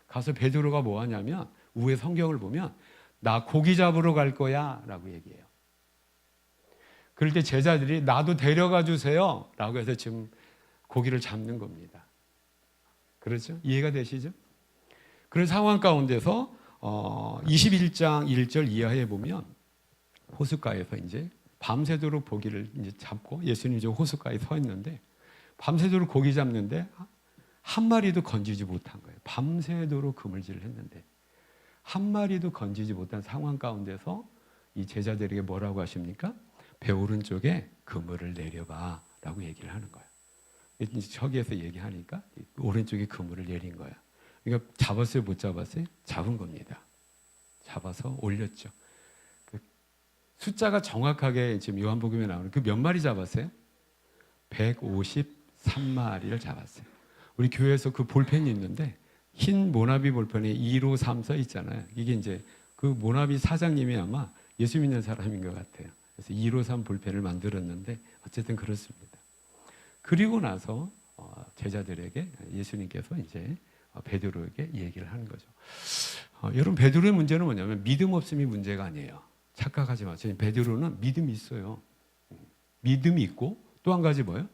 가서 베드로가 뭐 하냐면 우에 성경을 보면 나 고기 잡으러 갈 거야 라고 얘기해요. 그럴 때 제자들이 나도 데려가 주세요 라고 해서 지금 고기를 잡는 겁니다. 그렇죠? 이해가 되시죠? 그런 상황 가운데서 21장 1절 이하에 보면 호숫가에서 이제 밤새도록 고기를 이제 잡고 예수님이 이제 호숫가에 서 있는데 밤새도록 고기 잡는데 한 마리도 건지지 못한 거예요. 밤새도록 그물질을 했는데 한 마리도 건지지 못한 상황 가운데서 이 제자들에게 뭐라고 하십니까? 배 오른쪽에 그물을 내려봐 라고 얘기를 하는 거예요. 저기에서 얘기하니까 오른쪽에 그물을 내린 거예요. 그러니까 잡았어요? 못 잡았어요? 잡은 겁니다. 잡아서 올렸죠. 그 숫자가 정확하게 지금 요한복음에 나오는 그 몇 마리 잡았어요? 153마리를 잡았어요. 우리 교회에서 그 볼펜이 있는데 흰 모나비 볼펜에 2로3 써 있잖아요. 이게 이제 그 모나비 사장님이 아마 예수 믿는 사람인 것 같아요. 그래서 2로3 볼펜을 만들었는데 어쨌든 그렇습니다. 그리고 나서 제자들에게 예수님께서 이제 베드로에게 얘기를 하는 거죠. 여러분 베드로의 문제는 뭐냐면 믿음 없음이 문제가 아니에요. 착각하지 마세요. 베드로는 믿음이 있어요. 믿음이 있고 또 한 가지 뭐예요?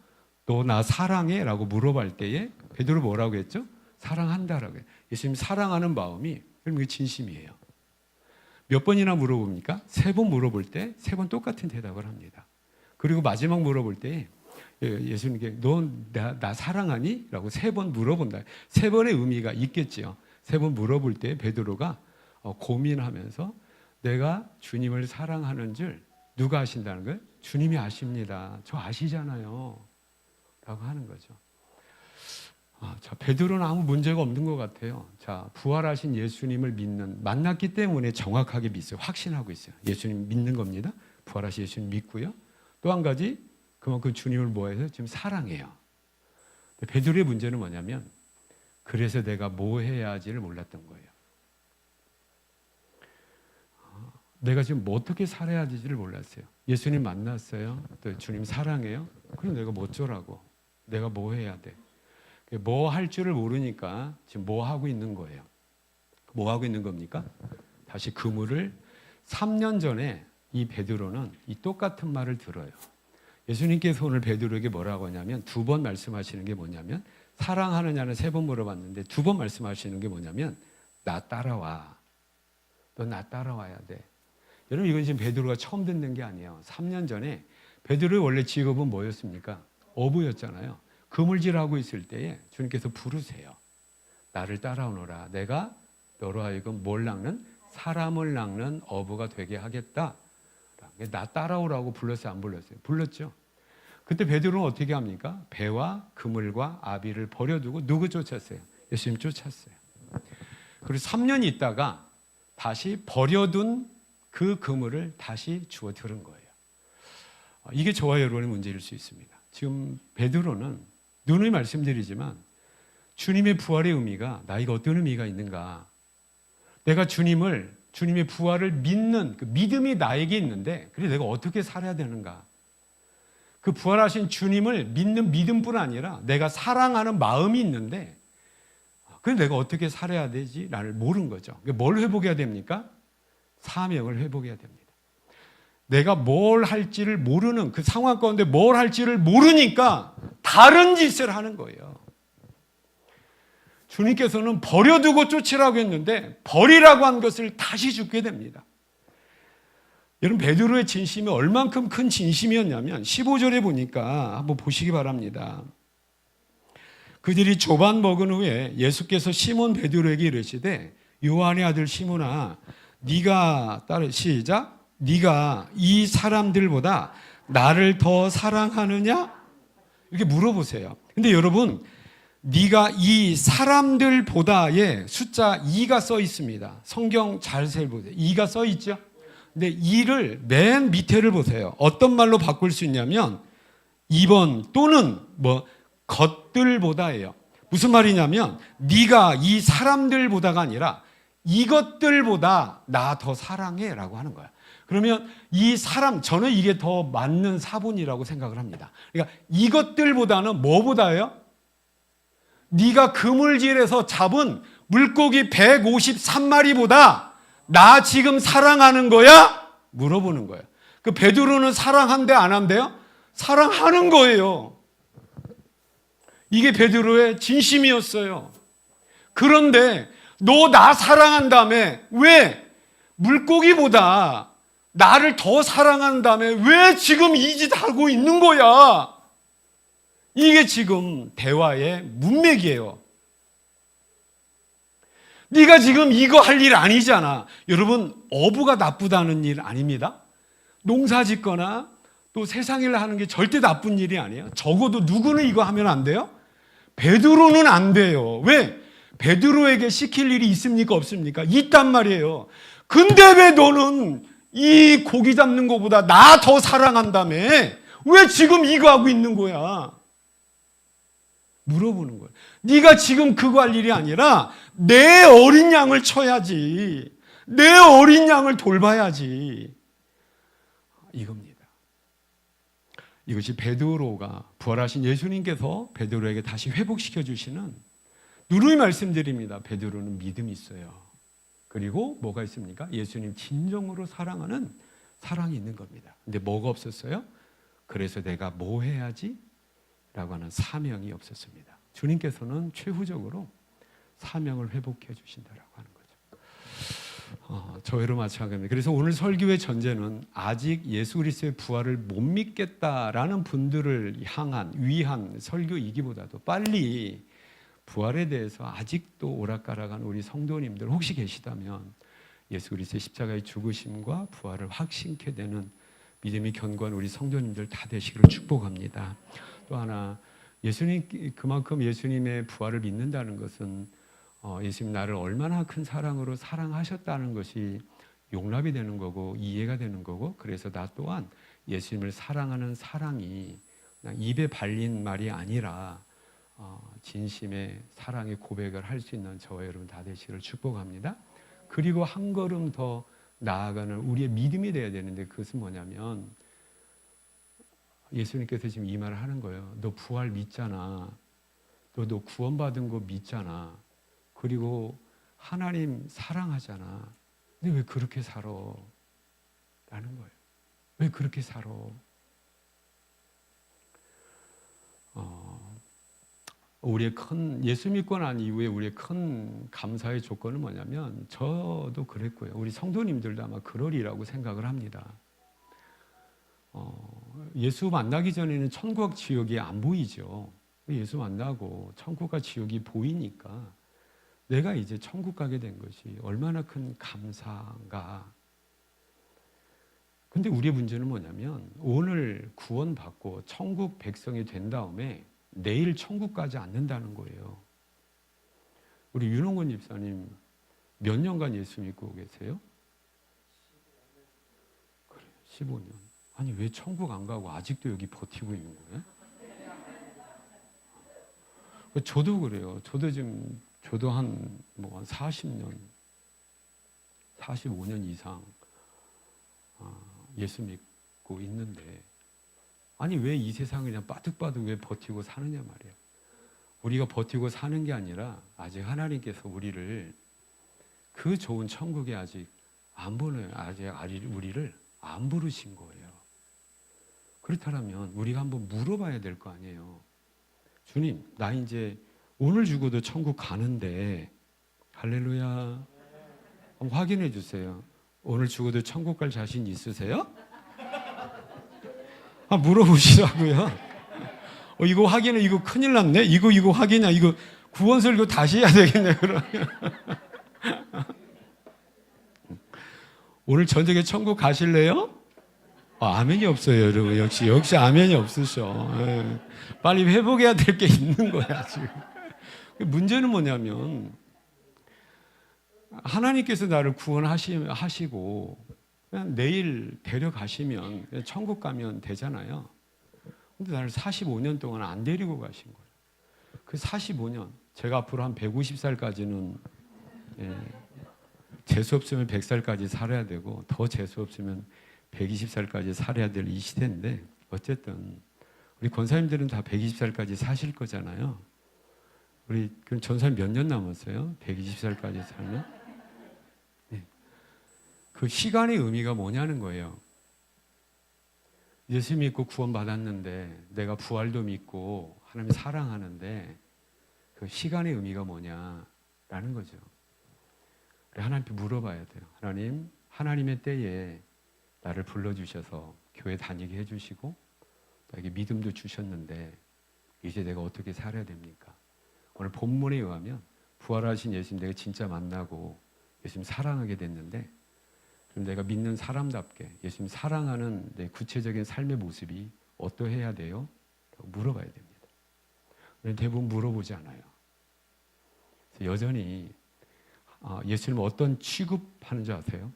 너 나 사랑해? 라고 물어볼 때에 베드로 뭐라고 했죠? 사랑한다라고 해요. 예수님 사랑하는 마음이 그럼 이게 진심이에요. 몇 번이나 물어봅니까? 3번 물어볼 때 3번 똑같은 대답을 합니다. 그리고 마지막 물어볼 때 예수님께 너 나 사랑하니? 라고 3번 물어본다. 3번의 의미가 있겠지요. 3번 물어볼 때 베드로가 고민하면서 내가 주님을 사랑하는 줄 누가 아신다는 거예요? 주님이 아십니다. 저 아시잖아요. 라고 하는 거죠. 자, 베드로는 아무 문제가 없는 것 같아요. 자, 부활하신 예수님을 만났기 때문에 정확하게 믿어요. 확신하고 있어요. 예수님 믿는 겁니다. 부활하신 예수님 믿고요. 또 한 가지 그만큼 주님을 뭐해서 지금 사랑해요. 베드로의 문제는 뭐냐면 그래서 내가 뭐 해야지를 몰랐던 거예요. 내가 지금 뭐 어떻게 살아야 되지를 몰랐어요. 예수님 만났어요. 또 주님 사랑해요. 그럼 내가 뭐 어쩌라고? 내가 뭐 해야 돼? 뭐 할 줄을 모르니까 지금 뭐 하고 있는 거예요. 뭐 하고 있는 겁니까? 다시 그물을 3년 전에 이 베드로는 이 똑같은 말을 들어요. 예수님께서 오늘 베드로에게 뭐라고 하냐면 2번 말씀하시는 게 뭐냐면 사랑하느냐는 3번 물어봤는데 2번 말씀하시는 게 뭐냐면 나 따라와. 너 나 따라와야 돼. 여러분 이건 지금 베드로가 처음 듣는 게 아니에요. 3년 전에 베드로의 원래 직업은 뭐였습니까? 어부였잖아요. 그물질하고 있을 때에 주님께서 부르세요. 나를 따라오너라. 내가 너로 하여금 뭘 낚는? 사람을 낚는 어부가 되게 하겠다. 나 따라오라고 불렀어요? 안 불렀어요? 불렀죠. 그때 베드로는 어떻게 합니까? 배와 그물과 아비를 버려두고 누구 쫓았어요? 예수님 쫓았어요. 그리고 3년 있다가 다시 버려둔 그 그물을 다시 주워 들은 거예요. 이게 저와 여러분의 문제일 수 있습니다. 지금 베드로는 누누이 말씀드리지만 주님의 부활의 의미가 나에게 어떤 의미가 있는가? 내가 주님의 부활을 믿는 그 믿음이 나에게 있는데 그래 내가 어떻게 살아야 되는가? 그 부활하신 주님을 믿는 믿음뿐 아니라 내가 사랑하는 마음이 있는데 근데 내가 어떻게 살아야 되지? 나를 모르는 거죠. 뭘 회복해야 됩니까? 사명을 회복해야 됩니다. 내가 뭘 할지를 모르는 그 상황 가운데 뭘 할지를 모르니까 다른 짓을 하는 거예요. 주님께서는 버려두고 쫓으라고 했는데 버리라고 한 것을 다시 죽게 됩니다. 여러분, 베드로의 진심이 얼만큼 큰 진심이었냐면 15절에 보니까 한번 보시기 바랍니다. 그들이 조반 먹은 후에 예수께서 시몬 베드로에게 이르시되 요한의 아들 시몬아 네가 따라 시작 네가 이 사람들보다 나를 더 사랑하느냐? 이렇게 물어보세요. 근데 여러분, 네가 이 사람들보다의 숫자 2가 써 있습니다. 성경 잘 보세요. 2가 써 있죠? 근데 2를 맨 밑에를 보세요. 어떤 말로 바꿀 수 있냐면 2번 또는 것들보다예요. 무슨 말이냐면 네가 이 사람들보다가 아니라 이것들보다 나 더 사랑해라고 하는 거야. 그러면 이 사람, 저는 이게 더 맞는 사본이라고 생각을 합니다. 그러니까 이것들보다는 뭐보다예요? 네가 그물질에서 잡은 물고기 153마리보다 나 지금 사랑하는 거야? 물어보는 거예요. 그 베드로는 사랑한대 안 한대요? 사랑하는 거예요. 이게 베드로의 진심이었어요. 그런데 너 나 사랑한다며 왜 물고기보다 나를 더 사랑한다며 왜 지금 이 짓 하고 있는 거야? 이게 지금 대화의 문맥이에요. 네가 지금 이거 할 일 아니잖아. 여러분, 어부가 나쁘다는 일 아닙니다. 농사 짓거나 또 세상 일을 하는 게 절대 나쁜 일이 아니에요. 적어도 누구는 이거 하면 안 돼요? 베드로는 안 돼요. 왜? 베드로에게 시킬 일이 있습니까? 없습니까? 있단 말이에요. 근데 왜 너는 이 고기 잡는 것보다 나 더 사랑한다며? 왜 지금 이거 하고 있는 거야? 물어보는 거예요. 네가 지금 그거 할 일이 아니라 내 어린 양을 쳐야지. 내 어린 양을 돌봐야지. 이겁니다. 이것이 베드로가 부활하신 예수님께서 베드로에게 다시 회복시켜 주시는 누누이 말씀드립니다. 베드로는 믿음이 있어요. 그리고 뭐가 있습니까? 예수님 진정으로 사랑하는 사랑이 있는 겁니다. 근데 뭐가 없었어요? 그래서 내가 뭐 해야지? 라고 하는 사명이 없었습니다. 주님께서는 최후적으로 사명을 회복해 주신다라고 하는 거죠. 저희로 마찬가지입니다. 그래서 오늘 설교의 전제는 아직 예수 그리스도의 부활을 못 믿겠다라는 분들을 위한 설교이기보다도 빨리 부활에 대해서 아직도 오락가락한 우리 성도님들 혹시 계시다면 예수 그리스도의 십자가의 죽으심과 부활을 확신케 되는 믿음이 견고한 우리 성도님들 다 되시기를 축복합니다. 또 하나, 그만큼 예수님의 부활을 믿는다는 것은 예수님 나를 얼마나 큰 사랑으로 사랑하셨다는 것이 용납이 되는 거고 이해가 되는 거고, 그래서 나 또한 예수님을 사랑하는 사랑이 그냥 입에 발린 말이 아니라 진심의 사랑의 고백을 할 수 있는 저와 여러분 다 되시기를 축복합니다. 그리고 한 걸음 더 나아가는 우리의 믿음이 되어야 되는데, 그것은 뭐냐면 예수님께서 지금 이 말을 하는 거예요. 너 부활 믿잖아. 너 구원받은 거 믿잖아. 그리고 하나님 사랑하잖아. 근데 왜 그렇게 살아? 라는 거예요. 왜 그렇게 살아? 우리의 예수 믿고 난 이후에 우리의 큰 감사의 조건은 뭐냐면, 저도 그랬고요. 우리 성도님들도 아마 그러리라고 생각을 합니다. 예수 만나기 전에는 천국 지옥이 안 보이죠. 예수 만나고 천국과 지옥이 보이니까 내가 이제 천국 가게 된 것이 얼마나 큰 감사인가. 근데 우리의 문제는 뭐냐면 오늘 구원받고 천국 백성이 된 다음에 내일 천국 가지 않는다는 거예요. 우리 윤홍건 집사님 몇 년간 예수 믿고 계세요? 그래, 15년. 아니 왜 천국 안 가고 아직도 여기 버티고 있는 거예요? 저도 그래요. 저도 한 40년, 45년 이상 예수 믿고 있는데, 아니 왜 이 세상을 그냥 빠득빠득 왜 버티고 사느냐 말이에요. 우리가 버티고 사는 게 아니라 아직 하나님께서 우리를 그 좋은 천국에 아직 안 보내요. 아직 우리를 안 부르신 거예요. 그렇다면 우리가 한번 물어봐야 될 거 아니에요. 주님, 나 이제 오늘 죽어도 천국 가는데, 할렐루야. 한번 확인해 주세요. 오늘 죽어도 천국 갈 자신 있으세요? 물어보시라고요. 이거 확인해. 이거 큰일 났네. 이거 확인이야. 이거 구원설교 다시 해야 되겠네. 그러면 오늘 저녁에 천국 가실래요? 아멘이 없어요, 여러분. 역시 아멘이 없으셔. 빨리 회복해야 될 게 있는 거야, 지금. 문제는 뭐냐면, 하나님께서 나를 구원하시고, 그냥 내일 데려가시면, 그냥 천국 가면 되잖아요. 근데 나를 45년 동안 안 데리고 가신 거예요. 그 45년, 제가 앞으로 한 150살까지는, 재수 없으면 100살까지 살아야 되고, 더 재수 없으면 120살까지 살아야 될 이 시대인데, 어쨌든 우리 권사님들은 다 120살까지 사실 거잖아요. 우리 그럼 전사님 몇 년 남았어요? 120살까지 살면? 네. 그 시간의 의미가 뭐냐는 거예요. 예수 믿고 구원 받았는데, 내가 부활도 믿고 하나님 사랑하는데, 그 시간의 의미가 뭐냐라는 거죠. 우리 하나님께 물어봐야 돼요. 하나님, 하나님의 때에 나를 불러주셔서 교회 다니게 해주시고 나에게 믿음도 주셨는데 이제 내가 어떻게 살아야 됩니까? 오늘 본문에 의하면 부활하신 예수님 내가 진짜 만나고 예수님 사랑하게 됐는데, 그럼 내가 믿는 사람답게 예수님 사랑하는 내 구체적인 삶의 모습이 어떠해야 돼요? 물어봐야 됩니다. 대부분 물어보지 않아요. 그래서 여전히 예수님 어떤 취급하는 줄 아세요?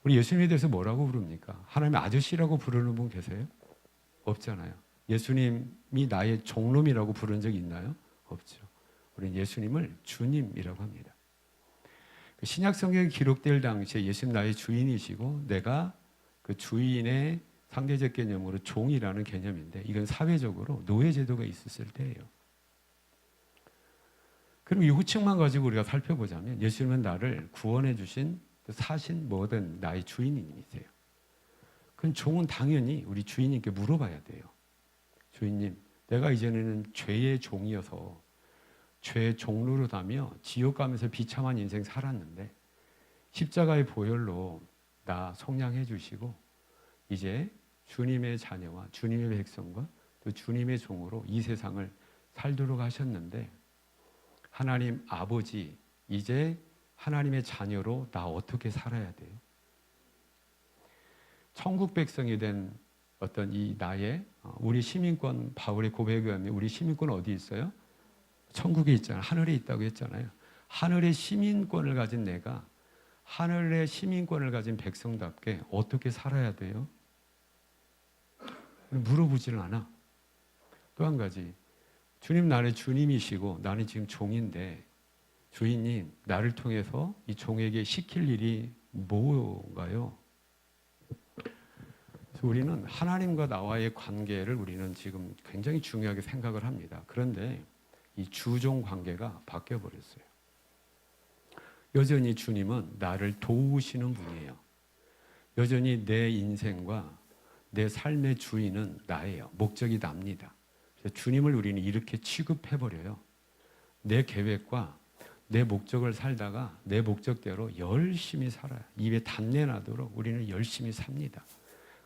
우리 예수님에 대해서 뭐라고 부릅니까? 하나님의 아저씨라고 부르는 분 계세요? 없잖아요. 예수님이 나의 종놈이라고 부른 적 있나요? 없죠. 우리는 예수님을 주님이라고 합니다. 신약 성경에 기록될 당시에 예수님 나의 주인이시고 내가 그 주인의 상대적 개념으로 종이라는 개념인데, 이건 사회적으로 노예 제도가 있었을 때예요. 그럼 이 후측만 가지고 우리가 살펴보자면 예수님은 나를 구원해 주신 사신 뭐든 나의 주인님이세요. 그럼 종은 당연히 우리 주인님께 물어봐야 돼요. 주인님, 내가 이전에는 죄의 종이어서 죄의 종로로 다며 지옥 가면서 비참한 인생 살았는데 십자가의 보혈로 나 속량해 주시고 이제 주님의 자녀와 주님의 백성과 또 주님의 종으로 이 세상을 살도록 하셨는데, 하나님 아버지, 이제 하나님의 자녀로 나 어떻게 살아야 돼요? 천국 백성이 된 어떤 이 나의 우리 시민권, 바울의 고백에 의하면 우리 시민권 어디 있어요? 천국에 있잖아요. 하늘에 있다고 했잖아요. 하늘의 시민권을 가진 내가 하늘의 시민권을 가진 백성답게 어떻게 살아야 돼요? 물어보지는 않아. 또 한 가지, 주님 나의 주님이시고 나는 지금 종인데 주인님, 나를 통해서 이 종에게 시킬 일이 뭔가요? 그래서 우리는 하나님과 나와의 관계를 우리는 지금 굉장히 중요하게 생각을 합니다. 그런데 이 주종 관계가 바뀌어 버렸어요. 여전히 주님은 나를 도우시는 분이에요. 여전히 내 인생과 내 삶의 주인은 나예요. 목적이 납니다. 그래서 주님을 우리는 이렇게 취급해 버려요. 내 계획과 내 목적을 살다가 내 목적대로 열심히 살아요. 입에 단내 나도록 우리는 열심히 삽니다.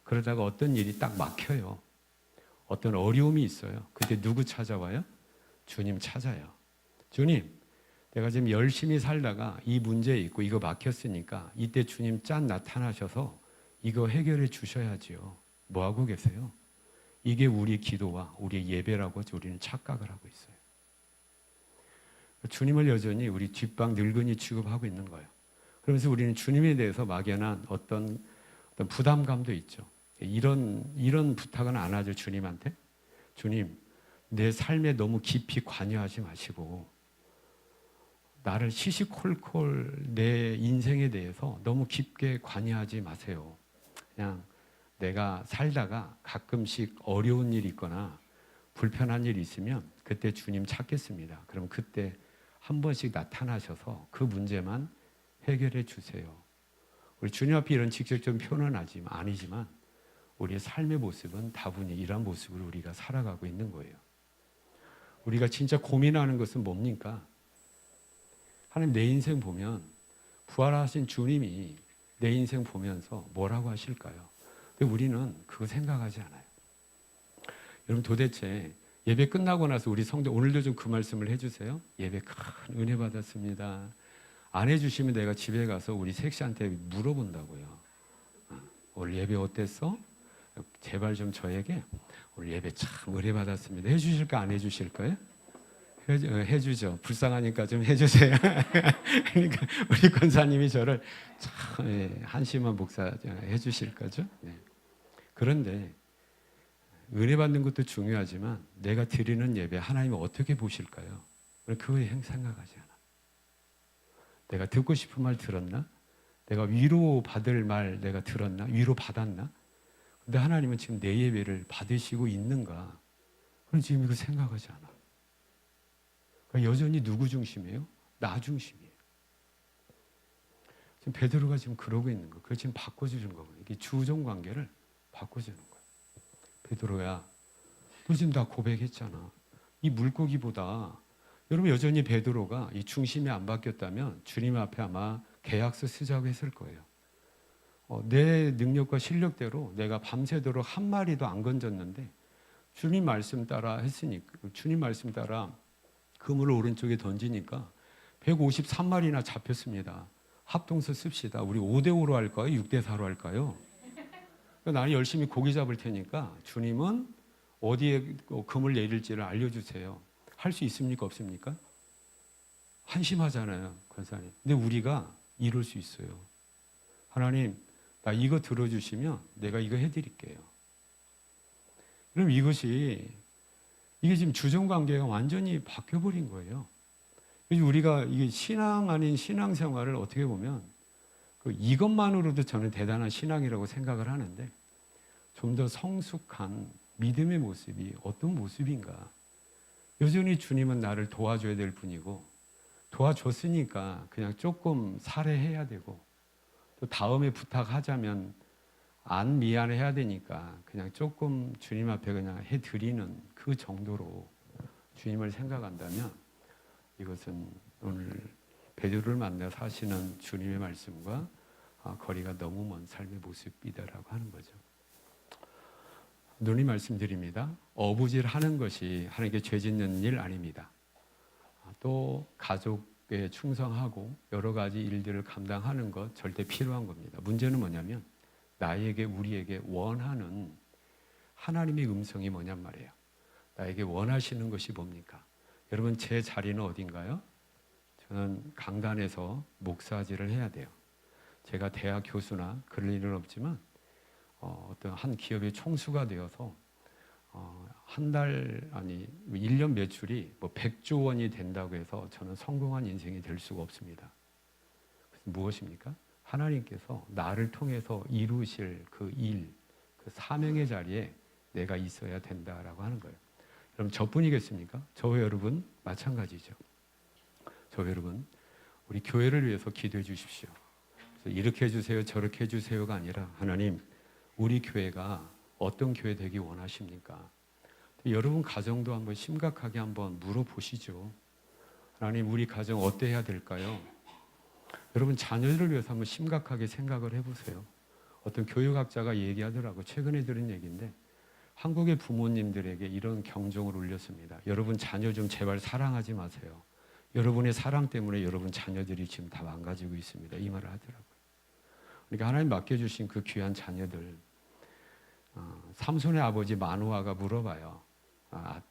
그러다가 어떤 일이 딱 막혀요. 어떤 어려움이 있어요. 그때 누구 찾아와요? 주님 찾아요. 주님, 내가 지금 열심히 살다가 이 문제 있고 이거 막혔으니까 이때 주님 짠 나타나셔서 이거 해결해 주셔야지요. 뭐 하고 계세요? 이게 우리 기도와 우리의 예배라고 우리는 착각을 하고 있어요. 주님을 여전히 우리 뒷방 늙은이 취급하고 있는 거예요. 그러면서 우리는 주님에 대해서 막연한 어떤 부담감도 있죠. 이런 부탁은 안 하죠, 주님한테. 주님, 내 삶에 너무 깊이 관여하지 마시고 나를 시시콜콜 내 인생에 대해서 너무 깊게 관여하지 마세요. 그냥 내가 살다가 가끔씩 어려운 일이 있거나 불편한 일이 있으면 그때 주님 찾겠습니다. 그럼 그때 한 번씩 나타나셔서 그 문제만 해결해 주세요. 우리 주님 앞에 이런 직접적인 표현은 아니지만 우리의 삶의 모습은 다분히 이런 모습을 우리가 살아가고 있는 거예요. 우리가 진짜 고민하는 것은 뭡니까? 하나님, 내 인생 보면 부활하신 주님이 내 인생 보면서 뭐라고 하실까요? 근데 우리는 그거 생각하지 않아요. 여러분, 도대체 예배 끝나고 나서 우리 성도 오늘도 좀 그 말씀을 해주세요. 예배 큰 은혜 받았습니다. 안 해주시면 내가 집에 가서 우리 섹시한테 물어본다고요. 오늘 예배 어땠어? 제발 좀 저에게 오늘 예배 참 은혜 받았습니다. 해주실까 안 해주실까요? 해주죠. 불쌍하니까 좀 해주세요. 그러니까 우리 권사님이 저를 참 한심한 목사 해주실 거죠. 네. 그런데 은혜 받는 것도 중요하지만 내가 드리는 예배 하나님은 어떻게 보실까요? 그거에 생각하지 않아. 내가 듣고 싶은 말 들었나? 내가 위로 받을 말 내가 들었나? 위로 받았나? 근데 하나님은 지금 내 예배를 받으시고 있는가? 그럼 지금 이거 생각하지 않아. 그러니까 여전히 누구 중심이에요? 나 중심이에요. 지금 베드로가 지금 그러고 있는 거. 그걸 지금 바꿔주는 거예요. 이게 주종 관계를 바꿔주는 거예요. 베드로야, 너 지금 다 고백했잖아. 이 물고기보다, 여러분 여전히 베드로가 이 중심이 안 바뀌었다면 주님 앞에 아마 계약서 쓰자고 했을 거예요. 내 능력과 실력대로 내가 밤새도록 한 마리도 안 건졌는데 주님 말씀 따라 했으니까, 주님 말씀 따라 그물을 오른쪽에 던지니까 153마리나 잡혔습니다. 합동서 씁시다. 우리 5대5로 할까요? 6대4로 할까요? 나는 열심히 고기 잡을 테니까 주님은 어디에 금을 내릴지를 알려주세요. 할 수 있습니까? 없습니까? 한심하잖아요, 권사님. 근데 우리가 이룰 수 있어요. 하나님, 나 이거 들어주시면 내가 이거 해드릴게요. 그럼 이게 지금 주종관계가 완전히 바뀌어버린 거예요. 우리가 이게 신앙 아닌 신앙생활을 어떻게 보면 이것만으로도 저는 대단한 신앙이라고 생각을 하는데, 좀 더 성숙한 믿음의 모습이 어떤 모습인가? 여전히 주님은 나를 도와줘야 될 분이고, 도와줬으니까 그냥 조금 살해해야 되고, 또 다음에 부탁하자면 안 미안해야 되니까 그냥 조금 주님 앞에 그냥 해드리는 그 정도로 주님을 생각한다면, 이것은 오늘 베드로를 만나 사시는 주님의 말씀과 거리가 너무 먼 삶의 모습이다라고 하는 거죠. 눈이 말씀드립니다. 어부질하는 것이 하나님께 죄 짓는 일 아닙니다. 또 가족에 충성하고 여러 가지 일들을 감당하는 것 절대 필요한 겁니다. 문제는 뭐냐면 나에게, 우리에게 원하는 하나님의 음성이 뭐냔 말이에요. 나에게 원하시는 것이 뭡니까? 여러분, 제 자리는 어딘가요? 저는 강단에서 목사질을 해야 돼요. 제가 대학 교수나 그럴 일은 없지만 어떤 한 기업의 총수가 되어서 한 달, 아니 1년 매출이 뭐 100조 원이 된다고 해서 저는 성공한 인생이 될 수가 없습니다. 그래서 무엇입니까? 하나님께서 나를 통해서 이루실 그 일, 그 사명의 자리에 내가 있어야 된다라고 하는 거예요. 그럼 저뿐이겠습니까? 저와 여러분 마찬가지죠. 저와 여러분, 우리 교회를 위해서 기도해 주십시오. 그래서 이렇게 해주세요, 저렇게 해주세요가 아니라, 하나님, 우리 교회가 어떤 교회 되기 원하십니까? 여러분 가정도 한번 심각하게 한번 물어보시죠. 하나님, 우리 가정 어때야 될까요? 여러분 자녀들을 위해서 한번 심각하게 생각을 해보세요. 어떤 교육학자가 얘기하더라고. 최근에 들은 얘기인데, 한국의 부모님들에게 이런 경종을 울렸습니다. 여러분 자녀 좀 제발 사랑하지 마세요. 여러분의 사랑 때문에 여러분 자녀들이 지금 다 망가지고 있습니다. 이 말을 하더라고요. 그러니까 하나님 맡겨주신 그 귀한 자녀들, 삼손의 아버지 마노아가 물어봐요.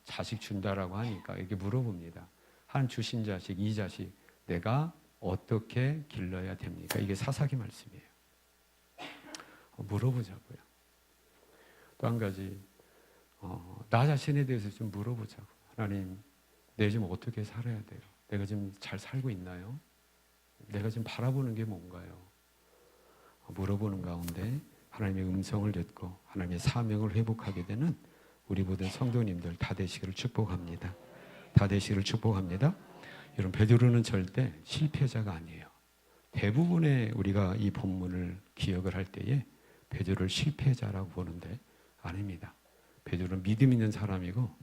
자식 준다라고 하니까 이렇게 물어봅니다. 한 주신 자식, 이 자식 내가 어떻게 길러야 됩니까? 이게 사사기 말씀이에요. 물어보자고요. 또 한 가지, 나 자신에 대해서 좀 물어보자고. 하나님, 내가 지금 어떻게 살아야 돼요? 내가 지금 잘 살고 있나요? 내가 지금 바라보는 게 뭔가요? 물어보는 가운데 하나님의 음성을 듣고 하나님의 사명을 회복하게 되는 우리 모든 성도님들 다 되시기를 축복합니다. 다 되시기를 축복합니다. 여러분, 베드로는 절대 실패자가 아니에요. 대부분의 우리가 이 본문을 기억을 할 때에 베드로를 실패자라고 보는데 아닙니다. 베드로는 믿음 있는 사람이고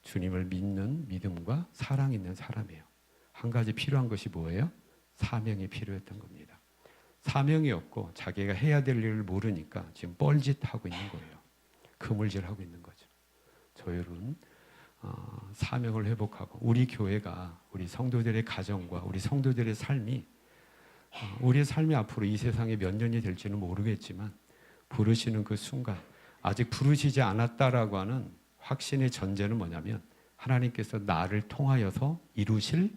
주님을 믿는 믿음과 사랑 있는 사람이에요. 한 가지 필요한 것이 뭐예요? 사명이 필요했던 겁니다. 사명이 없고 자기가 해야 될 일을 모르니까 지금 뻘짓하고 있는 거예요. 그물질하고 있는 거죠. 저희는 사명을 회복하고 우리 교회가 우리 성도들의 가정과 우리 성도들의 삶이 우리의 삶이 앞으로 이 세상에 몇 년이 될지는 모르겠지만 부르시는 그 순간 아직 부르시지 않았다라고 하는 확신의 전제는 뭐냐면 하나님께서 나를 통하여서 이루실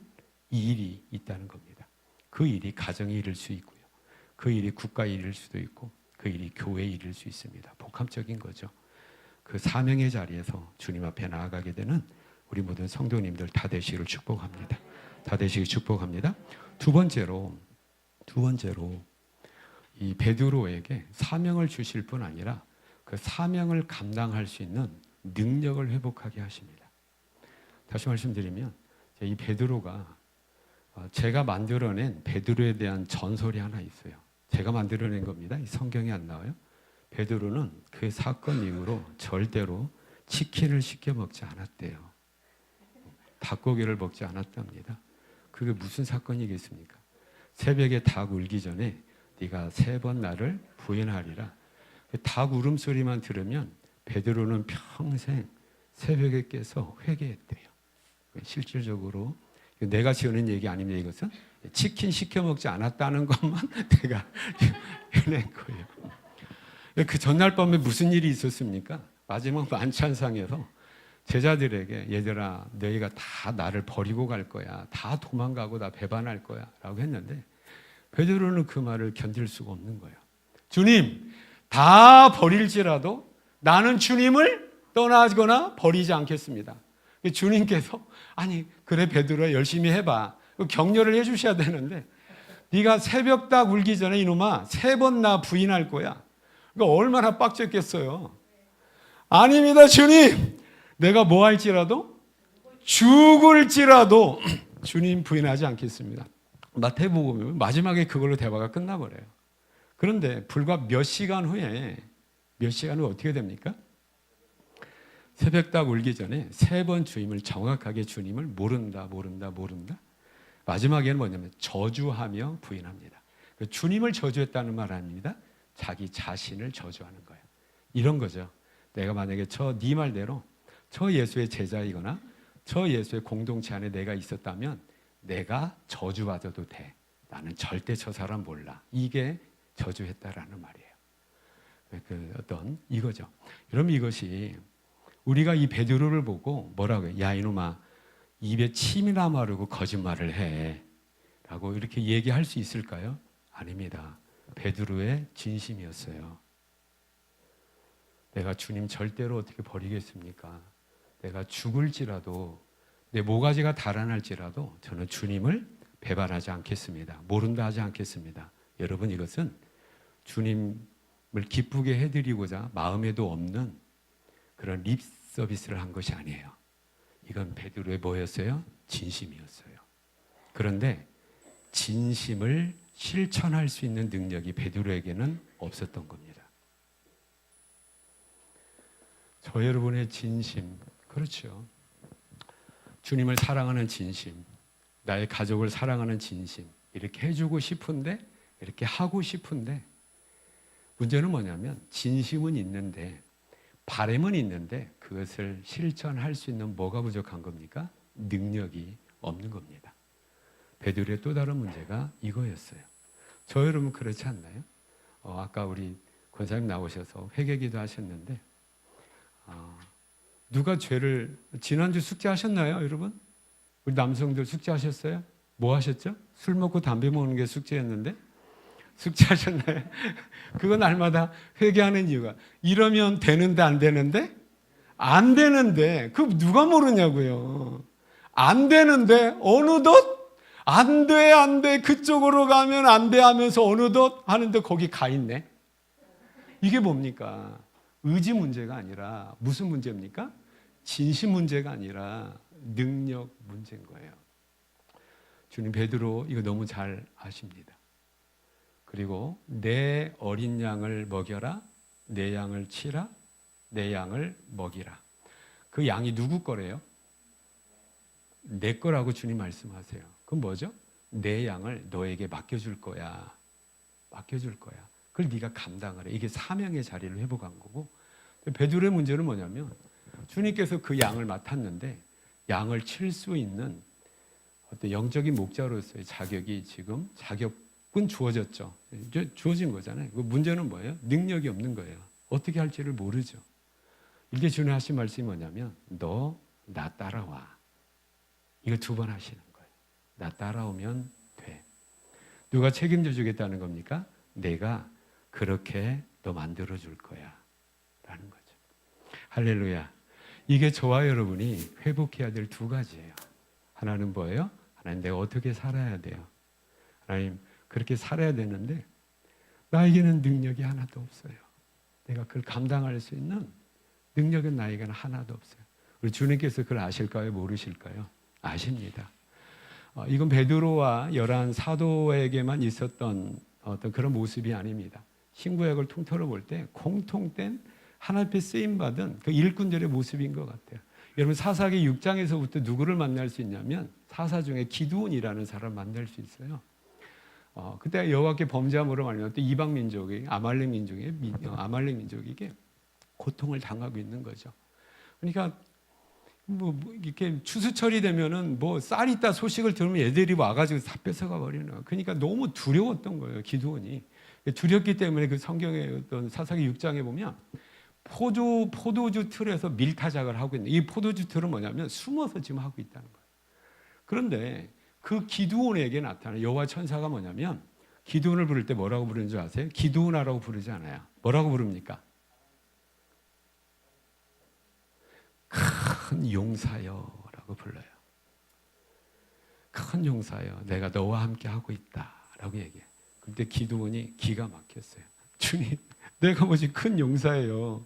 이 일이 있다는 겁니다. 그 일이 가정의 일일 수 있고요. 그 일이 국가의 일일 수도 있고 그 일이 교회의 일일 수 있습니다. 복합적인 거죠. 그 사명의 자리에서 주님 앞에 나아가게 되는 우리 모든 성도님들 다 되시기를 축복합니다. 다 되시기를 축복합니다. 두 번째로 이 베드로에게 사명을 주실 뿐 아니라 그 사명을 감당할 수 있는 능력을 회복하게 하십니다. 다시 말씀드리면 이 베드로가 제가 만들어낸 베드로에 대한 전설이 하나 있어요. 제가 만들어낸 겁니다. 이 성경에 안 나와요. 베드로는 그 사건 이후로 절대로 치킨을 시켜 먹지 않았대요. 닭고기를 먹지 않았답니다. 그게 무슨 사건이겠습니까? 새벽에 닭 울기 전에 네가 3번 나를 부인하리라. 닭 울음소리만 들으면 베드로는 평생 새벽에 깨서 회개했대요. 실질적으로 내가 지어낸 얘기 아닙니다. 이것은 치킨 시켜 먹지 않았다는 것만 내가 해낸 거예요. 그 전날 밤에 무슨 일이 있었습니까? 마지막 만찬상에서 제자들에게 얘들아 너희가 다 나를 버리고 갈 거야. 다 도망가고 다 배반할 거야 라고 했는데 베드로는 그 말을 견딜 수가 없는 거예요. 주님 다 버릴지라도 나는 주님을 떠나거나 버리지 않겠습니다. 주님께서 아니 그래 베드로야 열심히 해봐. 격려를 해주셔야 되는데 네가 새벽 딱 울기 전에 이놈아 3번 나 부인할 거야. 그러니까 얼마나 빡쳤겠어요. 아닙니다 주님. 내가 뭐 할지라도 죽을지라도 주님 부인하지 않겠습니다. 마태복음 마지막에 그걸로 대화가 끝나버려요. 그런데 불과 몇 시간 후에 어떻게 됩니까? 새벽 딱 울기 전에 3번 주임을 정확하게 주님을 모른다. 마지막에는 뭐냐면 저주하며 부인합니다. 주님을 저주했다는 말 아닙니다. 자기 자신을 저주하는 거예요. 이런 거죠. 내가 만약에 네 말대로 저 예수의 제자이거나 저 예수의 공동체 안에 내가 있었다면 내가 저주받아도 돼. 나는 절대 저 사람 몰라. 이게 저주했다라는 말이에요. 이거죠. 여러분 이것이 우리가 이 베드로를 보고 뭐라고 해요? 야 이놈아 입에 침이나 마르고 거짓말을 해 라고 이렇게 얘기할 수 있을까요? 아닙니다. 베드로의 진심이었어요. 내가 주님 절대로 어떻게 버리겠습니까? 내가 죽을지라도 내 모가지가 달아날지라도 저는 주님을 배반하지 않겠습니다. 모른다 하지 않겠습니다. 여러분 이것은 주님을 기쁘게 해드리고자 마음에도 없는 그런 립 서비스를 한 것이 아니에요. 이건 베드로의 뭐였어요? 진심이었어요. 그런데 진심을 실천할 수 있는 능력이 베드로에게는 없었던 겁니다. 저 여러분의 진심, 그렇죠. 주님을 사랑하는 진심, 나의 가족을 사랑하는 진심, 이렇게 해주고 싶은데, 이렇게 하고 싶은데, 문제는 뭐냐면 진심은 있는데 바람은 있는데 그것을 실천할 수 있는 뭐가 부족한 겁니까? 능력이 없는 겁니다. 베드로의 또 다른 문제가 이거였어요. 저 여러분 그렇지 않나요? 아까 우리 권사님 나오셔서 회개기도 하셨는데 누가 죄를 지난주 숙제하셨나요, 여러분? 우리 남성들 숙제하셨어요? 뭐 하셨죠? 술 먹고 담배 먹는 게 숙제였는데 숙제하셨나요? 그건 날마다 회개하는 이유가 이러면 되는데 안 되는데? 안 되는데 그 누가 모르냐고요. 안 되는데 어느덧 안 돼 그쪽으로 가면 안 돼 하면서 어느덧 하는데 거기 가 있네. 이게 뭡니까? 의지 문제가 아니라 무슨 문제입니까? 진심 문제가 아니라 능력 문제인 거예요. 주님 베드로 이거 너무 잘 아십니다. 그리고 내 어린 양을 먹여라, 내 양을 치라, 내 양을 먹이라. 그 양이 누구 거래요? 내 거라고 주님 말씀하세요. 그건 뭐죠? 내 양을 너에게 맡겨줄 거야. 맡겨줄 거야. 그걸 네가 감당을 해. 이게 사명의 자리를 회복한 거고, 베드로의 문제는 뭐냐면 주님께서 그 양을 맡았는데 양을 칠 수 있는 어떤 영적인 목자로서의 자격이 지금 자격은 주어졌죠. 이제 주어진 거잖아요. 그 문제는 뭐예요? 능력이 없는 거예요. 어떻게 할지를 모르죠. 이게 주님 하신 말씀이 뭐냐면 너 나 따라와. 이거 2번 하시는 거예요. 나 따라오면 돼. 누가 책임져 주겠다는 겁니까? 내가 그렇게 너 만들어 줄 거야 라는 거죠. 할렐루야. 이게 저와 여러분이 회복해야 될 2가지예요. 하나는 뭐예요? 하나님 내가 어떻게 살아야 돼요? 하나님 그렇게 살아야 되는데 나에게는 능력이 하나도 없어요. 내가 그걸 감당할 수 있는 능력은 나에게는 하나도 없어요. 우리 주님께서 그걸 아실까요? 모르실까요? 아십니다. 이건 베드로와 11 사도에게만 있었던 어떤 그런 모습이 아닙니다. 신구약을 통틀어 볼 때 공통된 하나님 앞에 쓰임받은 그 일꾼들의 모습인 것 같아요. 여러분 사사기 6장에서부터 누구를 만날 수 있냐면 사사 중에 기드온이라는 사람을 만날 수 있어요. 그때 여호와께 범죄함으로 말미암아 또 이방 민족이 아말렉 민족에게 고통을 당하고 있는 거죠. 그러니까 뭐 이렇게 추수철이 되면은 뭐 쌀 있다 소식을 들으면 애들이 와가지고 다 뺏어가 버리는 거예요. 그러니까 너무 두려웠던 거예요. 기드온이 두렵기 때문에 그 성경의 어떤 사사기 6장에 보면 포도주 틀에서 밀타작을 하고 있는 이 포도주 틀은 뭐냐면 숨어서 지금 하고 있다는 거예요. 그런데 그 기드온에게 나타나는 여호와 천사가 뭐냐면 기드온을 부를 때 뭐라고 부르는 줄 아세요? 기드온아라고 부르지 않아요. 뭐라고 부릅니까? 큰 용사여라고 불러요. 큰 용사여, 내가 너와 함께 하고 있다라고 얘기해요. 근데 기드온이 기가 막혔어요. 주님, 내가 뭐지 큰 용사예요.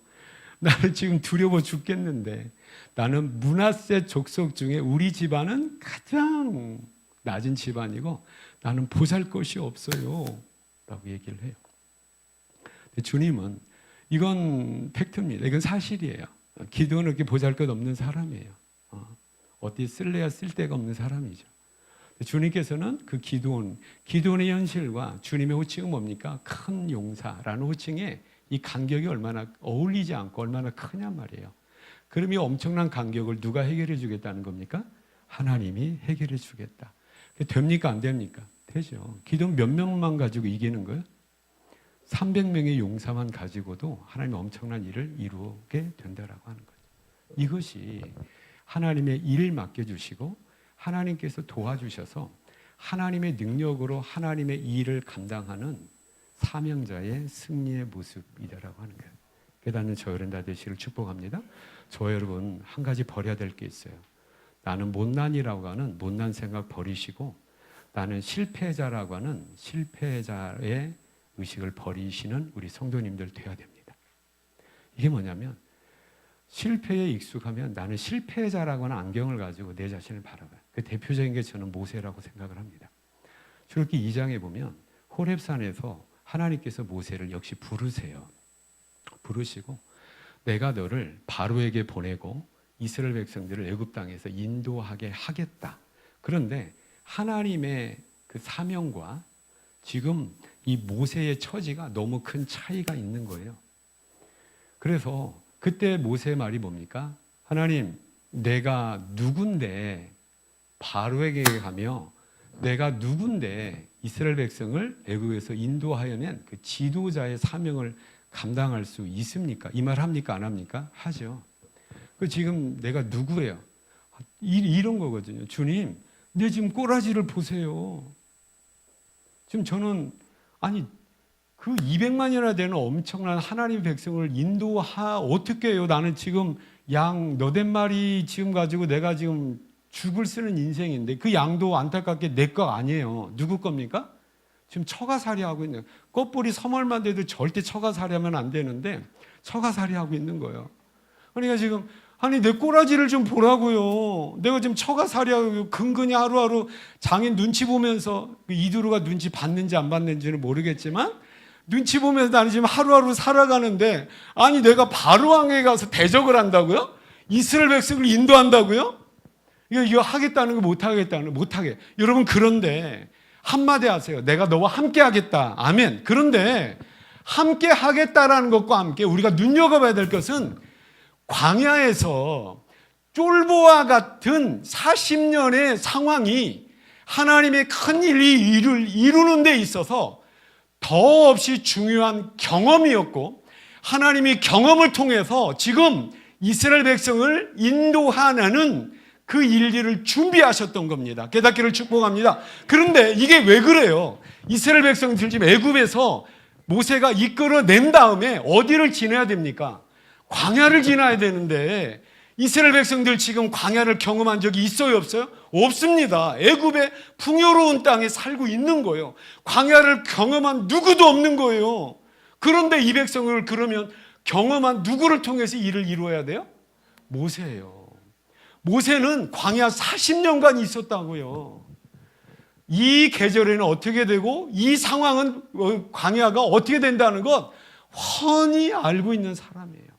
나는 지금 두려워 죽겠는데 나는 므낫세 족속 중에 우리 집안은 가장 낮은 집안이고 나는 보잘것이 없어요 라고 얘기를 해요. 근데 주님은 이건 팩트입니다. 이건 사실이에요. 기드온은 그렇게 보잘것 없는 사람이에요. 어디 쓸래야 쓸 데가 없는 사람이죠. 주님께서는 그 기드온의 현실과 주님의 호칭은 뭡니까? 큰 용사라는 호칭에 이 간격이 얼마나 어울리지 않고 얼마나 크냔 말이에요. 그럼 이 엄청난 간격을 누가 해결해 주겠다는 겁니까? 하나님이 해결해 주겠다. 됩니까? 안 됩니까? 되죠. 기도는 몇 명만 가지고 이기는 거예요? 300명의 용사만 가지고도 하나님이 엄청난 일을 이루게 된다라고 하는 거죠. 이것이 하나님의 일을 맡겨주시고 하나님께서 도와주셔서 하나님의 능력으로 하나님의 일을 감당하는 사명자의 승리의 모습이다라고 하는 거예요. 깨닫는 저 여러분 다 되시기를 축복합니다. 저 여러분 한 가지 버려야 될 게 있어요. 나는 못난이라고 하는 못난 생각 버리시고 나는 실패자라고 하는 실패자의 의식을 버리시는 우리 성도님들 되어야 됩니다. 이게 뭐냐면 실패에 익숙하면 나는 실패자라고 하는 안경을 가지고 내 자신을 바라봐요. 그 대표적인 게 저는 모세라고 생각을 합니다. 출애굽기 2장에 보면 호렙산에서 하나님께서 모세를 역시 부르세요. 부르시고 내가 너를 바로에게 보내고 이스라엘 백성들을 애굽 땅에서 인도하게 하겠다. 그런데 하나님의 그 사명과 지금 이 모세의 처지가 너무 큰 차이가 있는 거예요. 그래서 그때 모세의 말이 뭡니까? 하나님, 내가 누군데 바로에게 가며 내가 누군데 이스라엘 백성을 애굽에서 인도하여낸 그 지도자의 사명을 감당할 수 있습니까? 이 말 합니까? 안 합니까? 하죠. 그 지금 내가 누구예요? 이런 거거든요. 주님, 내 지금 꼬라지를 보세요. 지금 저는 그 200만이나 되는 엄청난 하나님의 백성을 어떻게 해요? 나는 지금 양 너댓 마리 지금 가지고 내가 지금 죽을 쓰는 인생인데 그 양도 안타깝게 내 거 아니에요. 누구 겁니까? 지금 처가살이하고 있는 껍뿌리 서멀만 돼도 절대 처가살이하면 안 되는데 처가살이하고 있는 거예요. 그러니까 지금 아니 내 꼬라지를 좀 보라고요. 내가 지금 처가살이하고 근근히 하루하루 장인 눈치 보면서 이두루가 눈치 받는지 안 받는지는 모르겠지만 눈치 보면서 나는 지금 하루하루 살아가는데 아니 내가 바로왕에 가서 대적을 한다고요? 이스라엘 백성을 인도한다고요? 이거 하겠다는 거 못하겠다는 거 못하게. 여러분 그런데 한마디 하세요. 내가 너와 함께 하겠다. 아멘. 그런데 함께 하겠다라는 것과 함께 우리가 눈여겨봐야 될 것은 광야에서 쫄보와 같은 40년의 상황이 하나님의 큰 일을 이루는 데 있어서 더없이 중요한 경험이었고 하나님이 경험을 통해서 지금 이스라엘 백성을 인도하는 그 일들을 준비하셨던 겁니다. 깨닫기를 축복합니다. 그런데 이게 왜 그래요? 이스라엘 백성들 지금 애굽에서 모세가 이끌어낸 다음에 어디를 지나야 됩니까? 광야를 지나야 되는데 이스라엘 백성들 지금 광야를 경험한 적이 있어요, 없어요? 없습니다. 애굽의 풍요로운 땅에 살고 있는 거예요. 광야를 경험한 누구도 없는 거예요. 그런데 이 백성을 그러면 경험한 누구를 통해서 일을 이루어야 돼요? 모세예요. 모세는 광야 40년간 있었다고요. 이 계절에는 어떻게 되고 이 상황은 광야가 어떻게 된다는 것 훤히 알고 있는 사람이에요.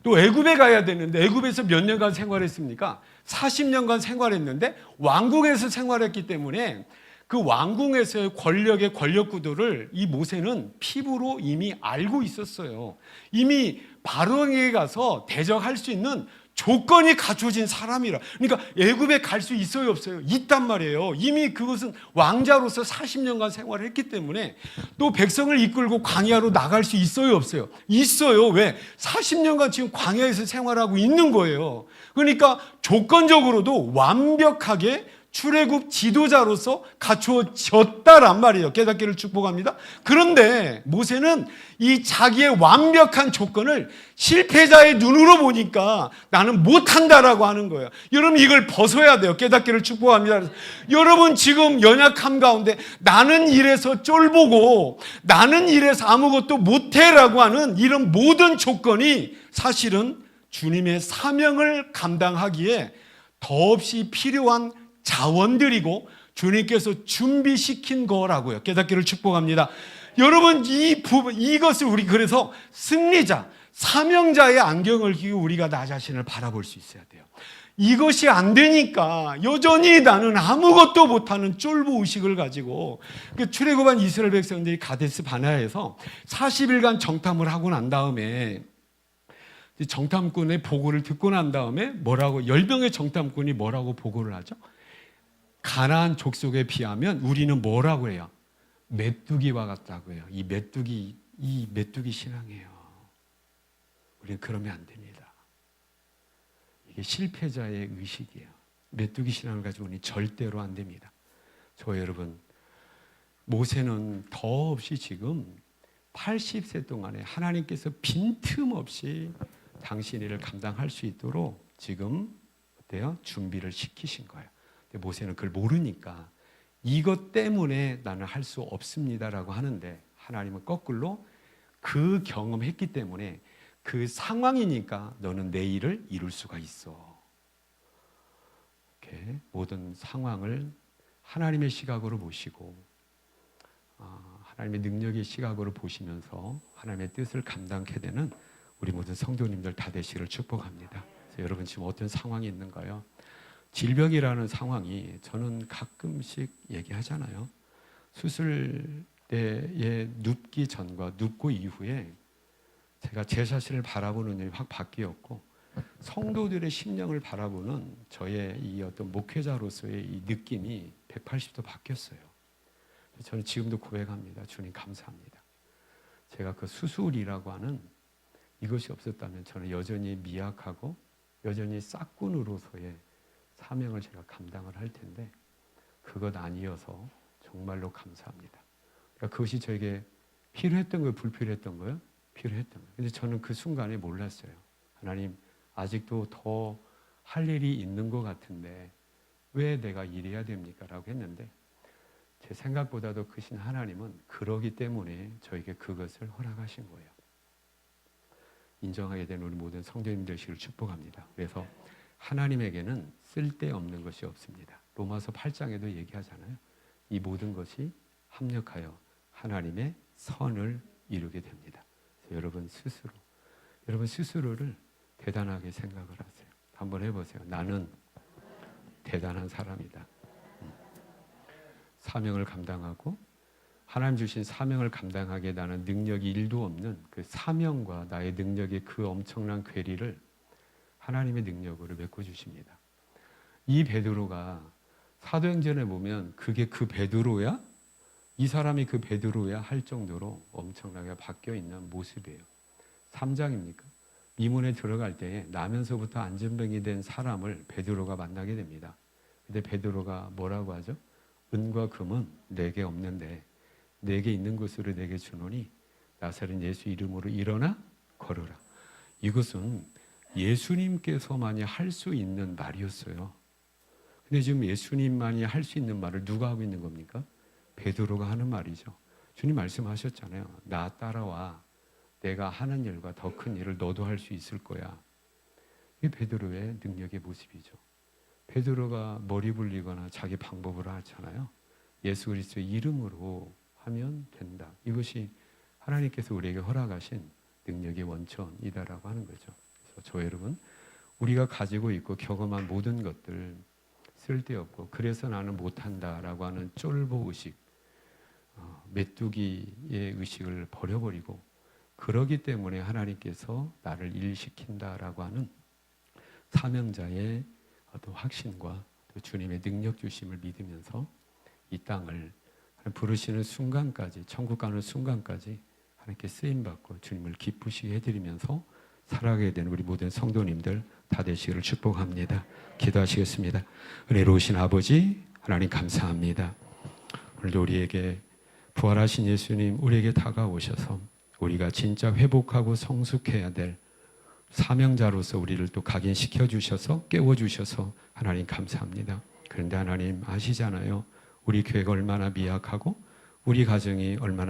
또 애굽에 가야 되는데 애굽에서 몇 년간 생활했습니까? 40년간 생활했는데 왕궁에서 생활했기 때문에 그 왕궁에서의 권력의 권력 구도를 이 모세는 피부로 이미 알고 있었어요. 이미 바로에게 가서 대적할 수 있는 조건이 갖춰진 사람이라. 그러니까 애굽에 갈 수 있어요, 없어요? 있단 말이에요. 이미 그것은 왕자로서 40년간 생활을 했기 때문에 또 백성을 이끌고 광야로 나갈 수 있어요, 없어요? 있어요. 왜? 40년간 지금 광야에서 생활하고 있는 거예요. 그러니까 조건적으로도 완벽하게 출애굽 지도자로서 갖추어졌다란 말이에요. 깨닫기를 축복합니다. 그런데 모세는 이 자기의 완벽한 조건을 실패자의 눈으로 보니까 나는 못한다라고 하는 거예요. 여러분 이걸 벗어야 돼요. 깨닫기를 축복합니다. 여러분 지금 연약함 가운데 나는 이래서 쫄보고 나는 이래서 아무것도 못해라고 하는 이런 모든 조건이 사실은 주님의 사명을 감당하기에 더없이 필요한 자원들이고 주님께서 준비시킨 거라고요. 깨닫기를 축복합니다. 여러분 이것을 우리 그래서 승리자, 사명자의 안경을 끼고 우리가 나 자신을 바라볼 수 있어야 돼요. 이것이 안 되니까 여전히 나는 아무것도 못하는 쫄보 의식을 가지고 출애굽한 이스라엘 백성들이 가데스 바네아에서 40일간 정탐을 하고 난 다음에 정탐꾼의 보고를 듣고 난 다음에 뭐라고 10명의 정탐꾼이 뭐라고 보고를 하죠? 가나안 족속에 비하면 우리는 뭐라고 해요? 메뚜기와 같다고 해요. 이 메뚜기 신앙이에요. 우리는 그러면 안 됩니다. 이게 실패자의 의식이에요. 메뚜기 신앙을 가지고 우리는 절대로 안 됩니다. 여러분, 모세는 더없이 지금 80세 동안에 하나님께서 빈틈없이 당신 일을 감당할 수 있도록 지금 어때요? 준비를 시키신 거예요. 근데 모세는 그걸 모르니까 이것 때문에 나는 할 수 없습니다라고 하는데 하나님은 거꾸로 그 경험했기 때문에 그 상황이니까 너는 내 일을 이룰 수가 있어. 이렇게 모든 상황을 하나님의 시각으로 보시고 하나님의 능력의 시각으로 보시면서 하나님의 뜻을 감당하게 되는 우리 모든 성도님들 다 되시기를 축복합니다. 그래서 여러분 지금 어떤 상황이 있는가요? 질병이라는 상황이 저는 가끔씩 얘기하잖아요. 수술 때에 눕기 전과 눕고 이후에 제가 제 자신을 바라보는 눈이 확 바뀌었고 성도들의 심령을 바라보는 저의 이 어떤 목회자로서의 이 느낌이 180도 바뀌었어요. 저는 지금도 고백합니다. 주님 감사합니다. 제가 그 수술이라고 하는 이것이 없었다면 저는 여전히 미약하고 여전히 싹군으로서의 사명을 제가 감당을 할 텐데 그것 아니어서 정말로 감사합니다. 그러니까 그것이 저에게 필요했던 거예요? 불필요했던 거예요? 필요했던 거예요. 근데 저는 그 순간에 몰랐어요. 하나님 아직도 더 할 일이 있는 것 같은데 왜 내가 일해야 됩니까? 라고 했는데 제 생각보다도 크신 하나님은 그러기 때문에 저에게 그것을 허락하신 거예요. 인정하게 된 우리 모든 성도님 되시기를 축복합니다. 그래서 하나님에게는 쓸데없는 것이 없습니다. 로마서 8장에도 얘기하잖아요. 이 모든 것이 합력하여 하나님의 선을 이루게 됩니다. 그래서 여러분 스스로를 대단하게 생각을 하세요. 한번 해보세요. 나는 대단한 사람이다. 사명을 감당하고 하나님 주신 사명을 감당하기에 나는 능력이 1도 없는 그 사명과 나의 능력의 그 엄청난 괴리를 하나님의 능력으로 메꿔주십니다. 이 베드로가 사도행전에 보면 그게 그 베드로야? 이 사람이 그 베드로야? 할 정도로 엄청나게 바뀌어 있는 모습이에요. 3장입니까? 미문에 들어갈 때에 나면서부터 안전병이 된 사람을 베드로가 만나게 됩니다. 근데 베드로가 뭐라고 하죠? 은과 금은 내게 없는데 내게 있는 것으로 내게 주노니 나사렛 예수 이름으로 일어나 걸어라. 이것은 예수님께서만이 할 수 있는 말이었어요. 근데 지금 예수님만이 할 수 있는 말을 누가 하고 있는 겁니까? 베드로가 하는 말이죠. 주님 말씀하셨잖아요. 나 따라와. 내가 하는 일과 더 큰 일을 너도 할 수 있을 거야. 이게 베드로의 능력의 모습이죠. 베드로가 머리 굴리거나 자기 방법으로 하잖아요. 예수 그리스도의 이름으로 하면 된다. 이것이 하나님께서 우리에게 허락하신 능력의 원천이다라고 하는 거죠. 그래서 저 여러분, 우리가 가지고 있고 경험한 모든 것들 쓸데없고 그래서 나는 못한다라고 하는 쫄보 의식, 메뚜기의 의식을 버려버리고 그러기 때문에 하나님께서 나를 일시킨다라고 하는 사명자의 어떤 확신과 또 주님의 능력 주심을 믿으면서 이 땅을 부르시는 순간까지, 천국 가는 순간까지 하나님께 쓰임받고 주님을 기쁘시게 해드리면서 살아가게 된 우리 모든 성도님들 다 되시기를 축복합니다. 기도하시겠습니다. 은혜로우신 아버지 하나님 감사합니다. 오늘도 우리에게 부활하신 예수님 우리에게 다가오셔서 우리가 진짜 회복하고 성숙해야 될 사명자로서 우리를 또 각인시켜 주셔서 깨워 주셔서 하나님 감사합니다. 그런데 하나님 아시잖아요. 우리 교회가 얼마나 미약하고 우리 가정이 얼마나